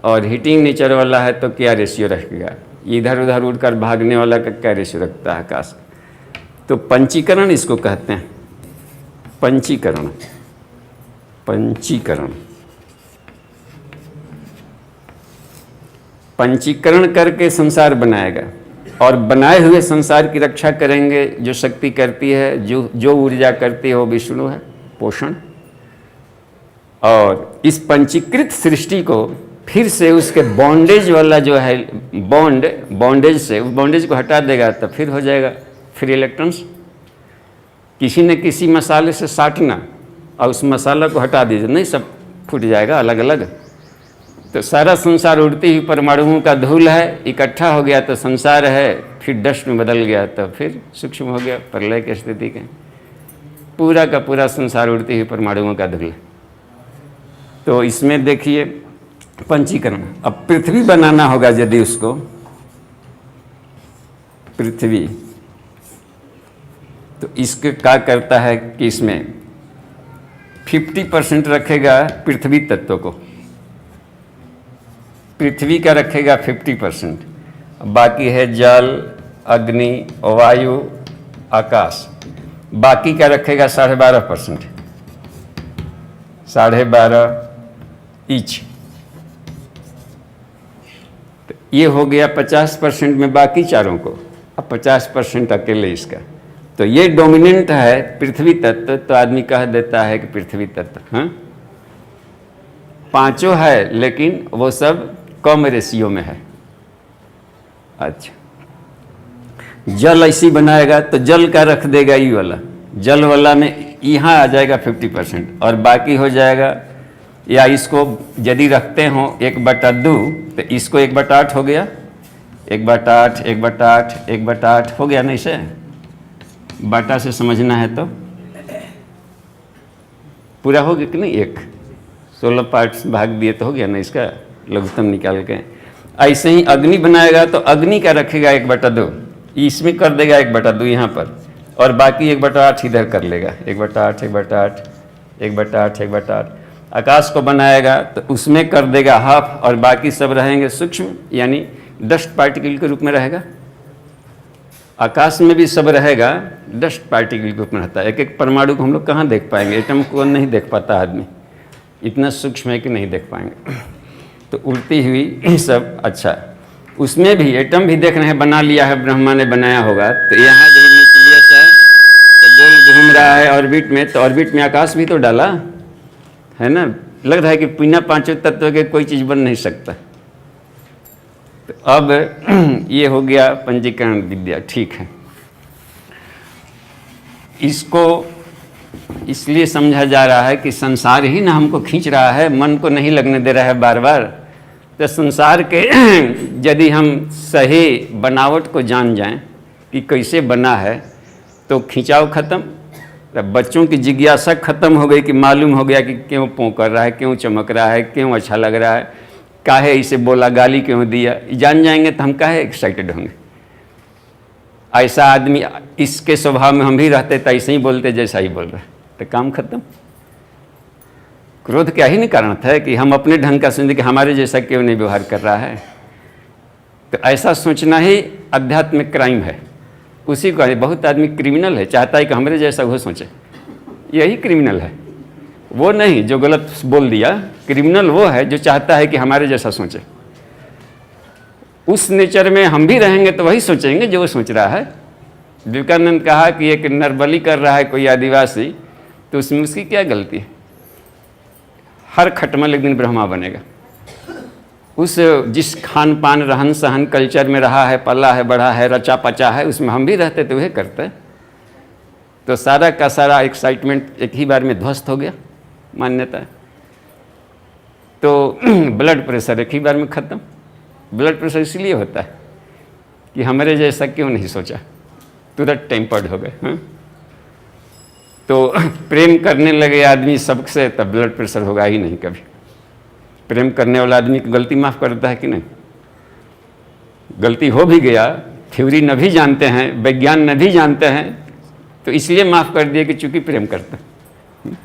और हीटिंग नेचर वाला है तो क्या रेशियो रखेगा? इधर उधर उड़कर भागने वाला का क्या रेशियो रखता है आकाश? तो पंचीकरण इसको कहते हैं। पंचीकरण, पंचीकरण, पंचीकरण करके संसार बनाएगा, और बनाए हुए संसार की रक्षा करेंगे। जो शक्ति करती है, जो ऊर्जा करती है, वो विष्णु है, पोषण। और इस पंचीकृत सृष्टि को फिर से उसके बॉन्डेज वाला जो है, बॉन्डेज से, उस बॉन्डेज को हटा देगा तो फिर हो जाएगा फ्री इलेक्ट्रॉन्स। किसी न किसी मसाले से साटना और उस मसाला को हटा दीजिए, नहीं सब फूट जाएगा अलग अलग। तो सारा संसार उड़ती हुई परमाणुओं का धूल है, इकट्ठा हो गया तो संसार है, फिर डस्ट में बदल गया तो फिर सूक्ष्म हो गया, प्रलय की स्थिति के। पूरा का पूरा संसार उड़ती हुई परमाणुओं का धूल। तो इसमें देखिए पंचीकरण। अब पृथ्वी बनाना होगा यदि उसको, पृथ्वी, तो इसके क्या करता है कि इसमें 50% रखेगा पृथ्वी तत्व को, पृथ्वी का रखेगा 50%, बाकी है जल, अग्नि, वायु, आकाश, बाकी का रखेगा 12.5%, 12.5 ईच। तो ये हो गया 50% में बाकी चारों को, अब 50% अकेले इसका। तो ये डोमिनेंट है पृथ्वी तत्व, तो आदमी कह देता है कि पृथ्वी तत्व। हाँ, 5 है लेकिन वो सब कम रेशियो में है। अच्छा, जल ऐसी बनाएगा तो जल का रख देगा ये वाला, जल वाला में यहाँ आ जाएगा 50%, और बाकी हो जाएगा, या इसको यदि रखते हो 1/2 तो इसको 1/8 हो गया, 1/8, 1/8, 1/8 हो गया। नहीं से बाटा से समझना है तो पूरा हो गया कि नहीं? 16 पार्ट्स भाग दिए तो हो गया ना, इसका लघुत्तम निकाल के। ऐसे ही अग्नि बनाएगा तो अग्नि का रखेगा 1/2, इसमें कर देगा 1/2 यहाँ पर, और बाकी 1/8 इधर कर लेगा, 1/8, 1/8, 1/8, 1/8। आकाश को बनाएगा तो उसमें कर देगा हाफ, और बाकी सब रहेंगे सूक्ष्म, यानी डस्ट पार्टिकल के रूप में रहेगा। आकाश में भी सब रहेगा, डस्ट पार्टिकल के रूप में रहता है। एक एक परमाणु को हम लोग कहाँ देख पाएंगे? एटम को नहीं देख पाता आदमी, इतना सूक्ष्म है कि नहीं देख पाएंगे। तो उड़ती हुई सब। अच्छा, उसमें भी एटम भी देख रहे हैं, बना लिया है, ब्रह्मा ने बनाया होगा। तो यहाँ भी न्यूक्लियस है तो गोल घूम रहा है ऑर्बिट में, तो ऑर्बिट में आकाश भी तो डाला है ना। लग रहा है कि बिना 5 तत्व के कोई चीज़ बन नहीं सकता। तो अब ये हो गया पंजीकरण विद्या, ठीक है। इसको इसलिए समझा जा रहा है कि संसार ही ना हमको खींच रहा है, मन को नहीं लगने दे रहा है बार बार। तो संसार के यदि हम सही बनावट को जान जाएं कि कैसे बना है तो खिंचाव खत्म, तो बच्चों की जिज्ञासा खत्म हो गई कि मालूम हो गया कि क्यों पों कर रहा है, क्यों चमक रहा है, क्यों अच्छा लग रहा है, काहे इसे बोला, गाली क्यों दिया, जान जाएंगे तो हम काहे एक्साइटेड होंगे। ऐसा आदमी इसके स्वभाव में हम भी रहते तो ऐसे ही बोलते जैसा ही बोल रहा है, तो काम खत्म। क्रोध क्या ही नहीं कारण था कि हम अपने ढंग का सोचते कि हमारे जैसा क्यों नहीं व्यवहार कर रहा है। तो ऐसा सोचना ही आध्यात्मिक क्राइम है। उसी को बहुत आदमी क्रिमिनल है, चाहता है कि हमारे जैसा वो सोचे, यही क्रिमिनल है। वो नहीं जो गलत बोल दिया, क्रिमिनल वो है जो चाहता है कि हमारे जैसा सोचे। उस नेचर में हम भी रहेंगे तो वही सोचेंगे जो वो सोच रहा है। विवेकानंद कहा कि एक नरबली कर रहा है कोई आदिवासी, तो उसमें उसकी क्या गलती है? हर खटमल एक दिन ब्रह्मा बनेगा। उस जिस खान पान रहन सहन कल्चर में रहा है, पला है, बढ़ा है, रचा पचा है, उसमें हम भी रहते तो वह करते। तो सारा का सारा एक्साइटमेंट एक ही बार में ध्वस्त हो गया, मान्यता। तो ब्लड प्रेशर एक ही बार में ख़त्म। ब्लड प्रेशर इसलिए होता है कि हमारे जैसा क्यों नहीं सोचा, तुरंत टेम्पर्ड हो गए। हाँ? तो प्रेम करने लगे आदमी सबसे, तब ब्लड प्रेशर होगा ही नहीं कभी। प्रेम करने वाला आदमी की गलती माफ़ करता है कि नहीं? गलती हो भी गया, थ्योरी न भी जानते हैं, विज्ञान न भी जानते हैं, तो इसलिए माफ़ कर दिए कि चूंकि प्रेम करते हैं।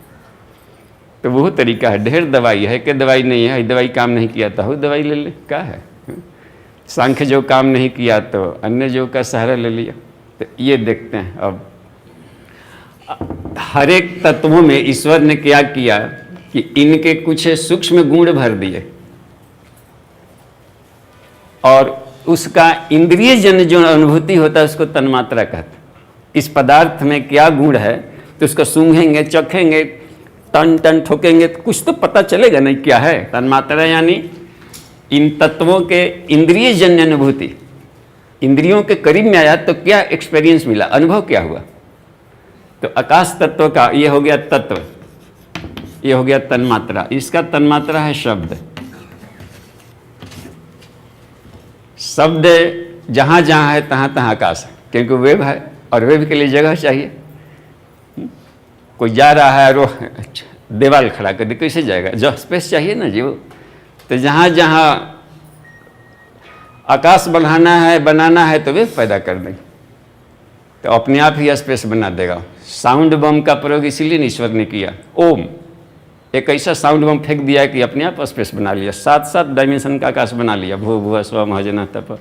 तो वो तरीका है। ढेर दवाई है कि दवाई नहीं है, दवाई काम नहीं किया था वो दवाई ले ले, क्या है? सांख्य जो काम नहीं किया तो अन्य जो का सहारा ले लिया। तो ये देखते हैं अब हर एक तत्वों में ईश्वर ने क्या किया कि इनके कुछ सूक्ष्म गुण भर दिए, और उसका इंद्रिय जन जो अनुभूति होता है उसको तन्मात्रा कहते हैं। इस पदार्थ में क्या गुण है तो उसको सूंघेंगे, चखेंगे, टन टन ठोकेंगे तो कुछ तो पता चलेगा नहीं क्या है। तन्मात्रा यानी इन तत्वों के इंद्रिय जन्य अनुभूति। इंद्रियों के करीब में आया तो क्या एक्सपीरियंस मिला, अनुभव क्या हुआ। तो आकाश तत्व का ये हो गया तत्व, ये हो गया तन्मात्रा। इसका तन्मात्रा है शब्द। शब्द जहाँ जहाँ है तहाँ तहाँ आकाश है, क्योंकि वेव है और वेव के लिए जगह चाहिए। कोई जा रहा है रो दीवार खड़ा कर दे, कैसे जाएगा? जो स्पेस चाहिए ना जी वो। तो जहाँ जहाँ आकाश बढ़ाना है, बनाना है, तो वेव पैदा कर देंगे, तो अपने आप ही स्पेस बना देगा। साउंड बम का प्रयोग इसीलिए ईश्वर ने किया। ओम एक ऐसा साउंड बम फेंक दिया कि अपने आप स्पेस बना लिया, 7 डायमेंशन का आकाश बना लिया। भू भुआ स्व महजना तप,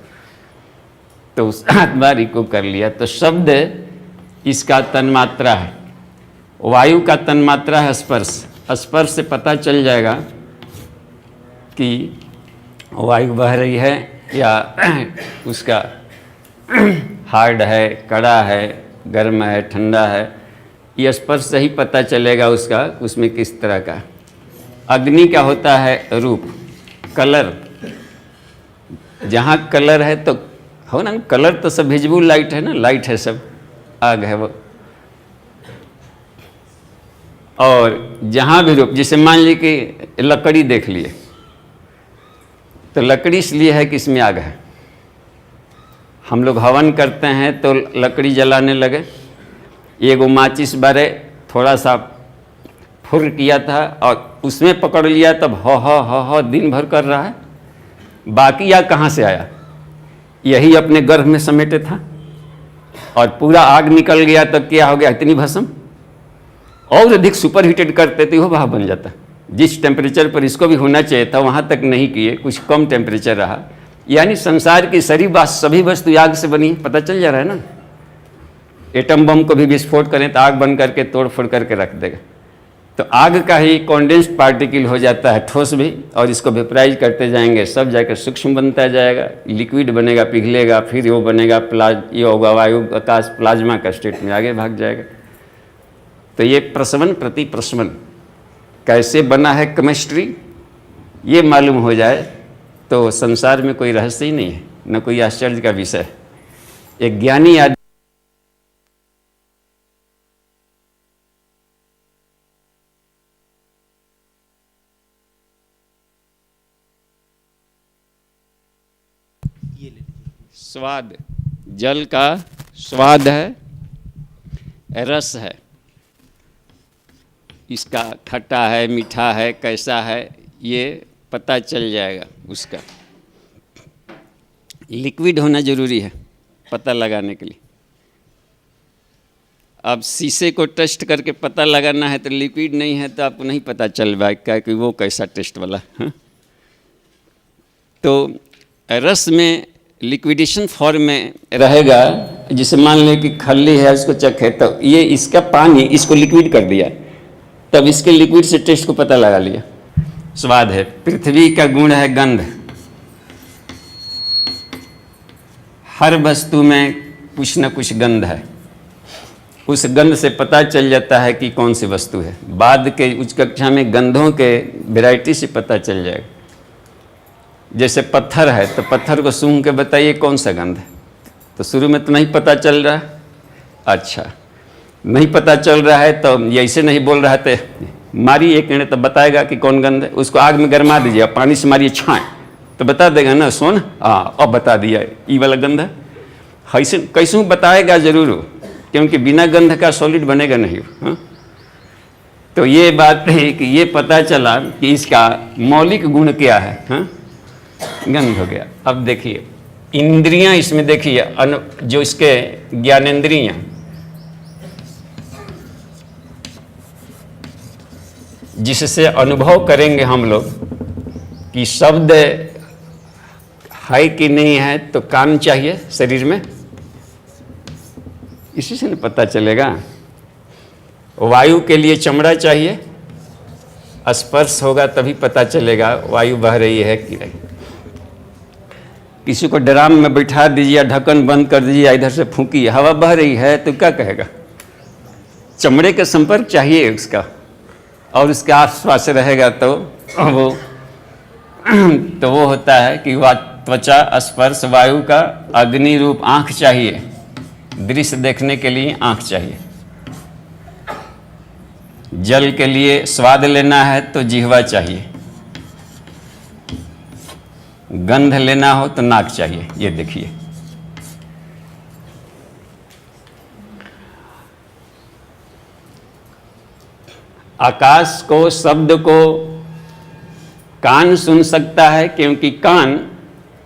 तो उस बारी को कर लिया। तो शब्द इसका तन्मात्रा है। वायु का तन्मात्रा है स्पर्श। स्पर्श से पता चल जाएगा कि वायु बह रही है या उसका हार्ड है, कड़ा है, गर्म है, ठंडा है। ये स्पर्श से ही पता चलेगा उसका, उसमें किस तरह का। अग्नि का होता है रूप, कलर। जहाँ कलर है तो हो ना, कलर तो सब विजिबल लाइट है ना, लाइट है, सब आग है वो। और जहाँ भी रूप, जैसे मान ली कि लकड़ी देख लिए, तो लकड़ी इसलिए है कि इसमें आग है। हम लोग हवन करते हैं तो लकड़ी जलाने लगे, एगो माचिस बारे थोड़ा सा फुर किया था और उसमें पकड़ लिया, तब ह दिन भर कर रहा है। बाकी आग कहाँ से आया? यही अपने गर्भ में समेटे था, और पूरा आग निकल गया तो क्या हो गया? इतनी भस्म। और अधिक सुपर हीटेड करते तो वो भाप बन जाता। जिस टेम्परेचर पर इसको भी होना चाहिए था वहाँ तक नहीं किए, कुछ कम टेम्परेचर रहा। यानी संसार की सभी वस्तु आग से बनी, पता चल जा रहा है ना। एटम बम को भी विस्फोट करें तो आग बन करके तोड़ फोड़ करके रख देगा। तो आग का ही कॉन्डेंस्ड पार्टिकल हो जाता है ठोस भी, और इसको वेपराइज करते जाएंगे, सब जाकर सूक्ष्म बनता जाएगा, लिक्विड बनेगा, पिघलेगा, फिर वो बनेगा ये होगा वायु, आकाश, प्लाज्मा का स्टेट में आगे भाग जाएगा। तो ये प्रसवन प्रति प्रसवन कैसे बना है केमिस्ट्री, ये मालूम हो जाए तो संसार में कोई रहस्य ही नहीं है, न कोई आश्चर्य का विषय। एक ज्ञानी आदमी स्वाद, जल का स्वाद है, रस है, इसका खट्टा है, मीठा है, कैसा है, ये पता चल जाएगा उसका। लिक्विड होना जरूरी है पता लगाने के लिए। अब शीशे को टेस्ट करके पता लगाना है तो लिक्विड नहीं है तो आपको नहीं पता चल पाएगा कि वो कैसा टेस्ट वाला है। तो रस में लिक्विडेशन फॉर्म में रहेगा, जिसे मान लें कि खल्ली है, उसको चखे तो ये इसका पानी इसको लिक्विड कर दिया, तब इसके लिक्विड से टेस्ट को पता लगा लिया। स्वाद है। पृथ्वी का गुण है गंध। हर वस्तु में कुछ न कुछ गंध है, उस गंध से पता चल जाता है कि कौन सी वस्तु है। बाद के उच्च कक्षा में गंधों के वैरायटी से पता चल जाएगा। जैसे पत्थर है तो पत्थर को सूंघ के बताइए कौन सा गंध है, तो शुरू में तो नहीं पता चल रहा। अच्छा, नहीं पता चल रहा है तो ऐसे नहीं बोल रहा है तो मारिए एक कीड़े, तो बताएगा कि कौन गंध है। उसको आग में गरमा दीजिए, पानी से मारिए छाएं तो बता देगा ना, सोन हाँ अब बता दिया ये वाला गंध है। ऐसे कैसे बताएगा जरूर, क्योंकि बिना गंध का सॉलिड बनेगा नहीं। हाँ? तो ये बात है कि ये पता चला कि इसका मौलिक गुण क्या है। हाँ? गंध हो गया। अब देखिए इंद्रियां, इसमें देखिए जो इसके ज्ञानेंद्रियां, जिससे अनुभव करेंगे हम लोग कि शब्द है कि नहीं है, तो कान चाहिए शरीर में, इसी से न पता चलेगा। वायु के लिए चमड़ा चाहिए, स्पर्श होगा तभी पता चलेगा वायु बह रही है कि नहीं। किसी को ड्राम में बैठा दीजिए, ढक्कन बंद कर दीजिए, इधर से फूंकी, हवा बह रही है तो क्या कहेगा? चमड़े का संपर्क चाहिए उसका, और उसके आसपास रहेगा तो वो होता है कि वह त्वचा, स्पर्श, वायु का अग्नि रूप आँख चाहिए, दृश्य देखने के लिए आँख चाहिए। जल के लिए स्वाद लेना है तो जिह्वा चाहिए, गंध लेना हो तो नाक चाहिए। ये देखिए आकाश को, शब्द को कान सुन सकता है, क्योंकि कान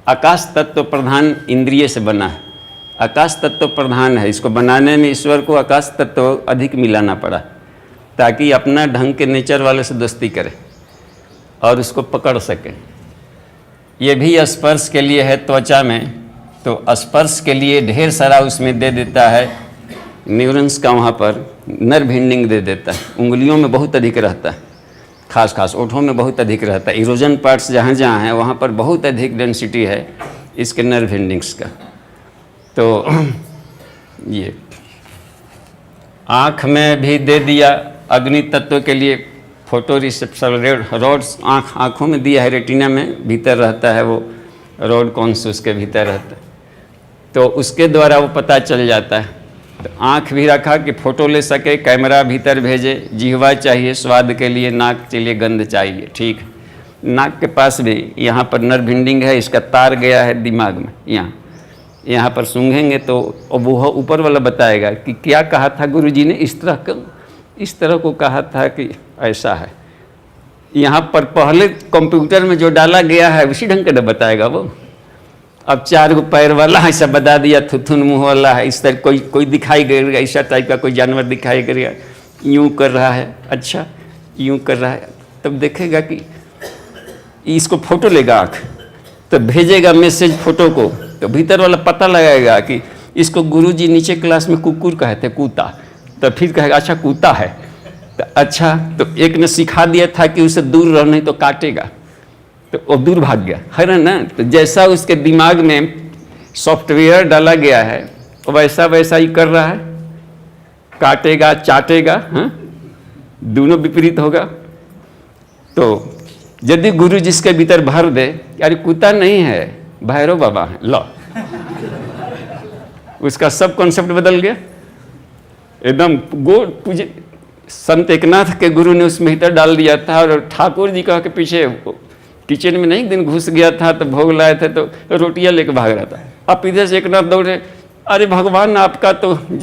आकाश तत्व प्रधान इंद्रिय से बना है। आकाश तत्व प्रधान है, इसको बनाने में ईश्वर को आकाश तत्व अधिक मिलाना पड़ा, ताकि अपना ढंग के नेचर वाले से दोस्ती करे और उसको पकड़ सके। ये भी स्पर्श के लिए है त्वचा में, तो स्पर्श के लिए ढेर सारा उसमें दे देता है न्यूरॉन्स का, वहाँ पर नर्व एंडिंग दे देता है। उंगलियों में बहुत अधिक रहता है, खास ओठों में बहुत अधिक रहता है। इरोजन पार्ट्स जहाँ जहाँ हैं वहाँ पर बहुत अधिक डेंसिटी है इसके नर्व एंडिंग्स का। तो ये आँख में भी दे दिया अग्नि तत्व के लिए, फोटो रिसेप्टर रोड्स आँखों में दिया है, रेटिना में भीतर रहता है वो रोड, कौन से उसके भीतर रहता है, तो उसके द्वारा वो पता चल जाता है। तो आँख भी रखा कि फ़ोटो ले सके, कैमरा भीतर भेजे। जिह्वा चाहिए स्वाद के लिए, नाक के लिए गंध चाहिए। ठीक, नाक के पास भी यहाँ पर नर्व एंडिंग है, इसका तार गया है दिमाग में, यहाँ पर सूंघेंगे तो वो ऊपर वाला बताएगा कि क्या कहा था गुरुजी ने, इस तरह को कहा था कि ऐसा है। यहाँ पर पहले कंप्यूटर में जो डाला गया है उसी ढंग का बताएगा वो। अब 4 पैर वाला ऐसा बता दिया, थुथुन मुँह वाला है, इस तरह कोई दिखाई गया, ऐसा टाइप का कोई जानवर दिखाई गया, यूँ कर रहा है, अच्छा यूँ कर रहा है, तब देखेगा कि इसको फोटो लेगा आँख, तो भेजेगा मैसेज फोटो को, तो भीतर वाला पता लगाएगा कि इसको गुरुजी नीचे क्लास में कुकुर कहते, कूता, तो फिर कहेगा अच्छा कूता है, तो अच्छा तो एक ने सिखा दिया था कि उसे दूर रहो नहीं तो काटेगा, तो वो दूर भाग गया, है ना। तो जैसा उसके दिमाग में सॉफ्टवेयर डाला गया है वैसा ही कर रहा है, काटेगा चाटेगा, हाँ दोनों विपरीत होगा। तो यदि गुरु जिसके भीतर भर दे, अरे कुत्ता नहीं है, भैरव बाबा है, लो, उसका सब कॉन्सेप्ट बदल गया एकदम। पूजे संत एकनाथ के गुरु ने उसमें हीटर डाल दिया था, और ठाकुर जी कह के पीछे किचन में नहीं एक दिन घुस गया था, तो भोग लाए थे तो रोटियां लेके भाग रहा था। अब इधर से एकनाथ दौड़े, अरे भगवान आपका तो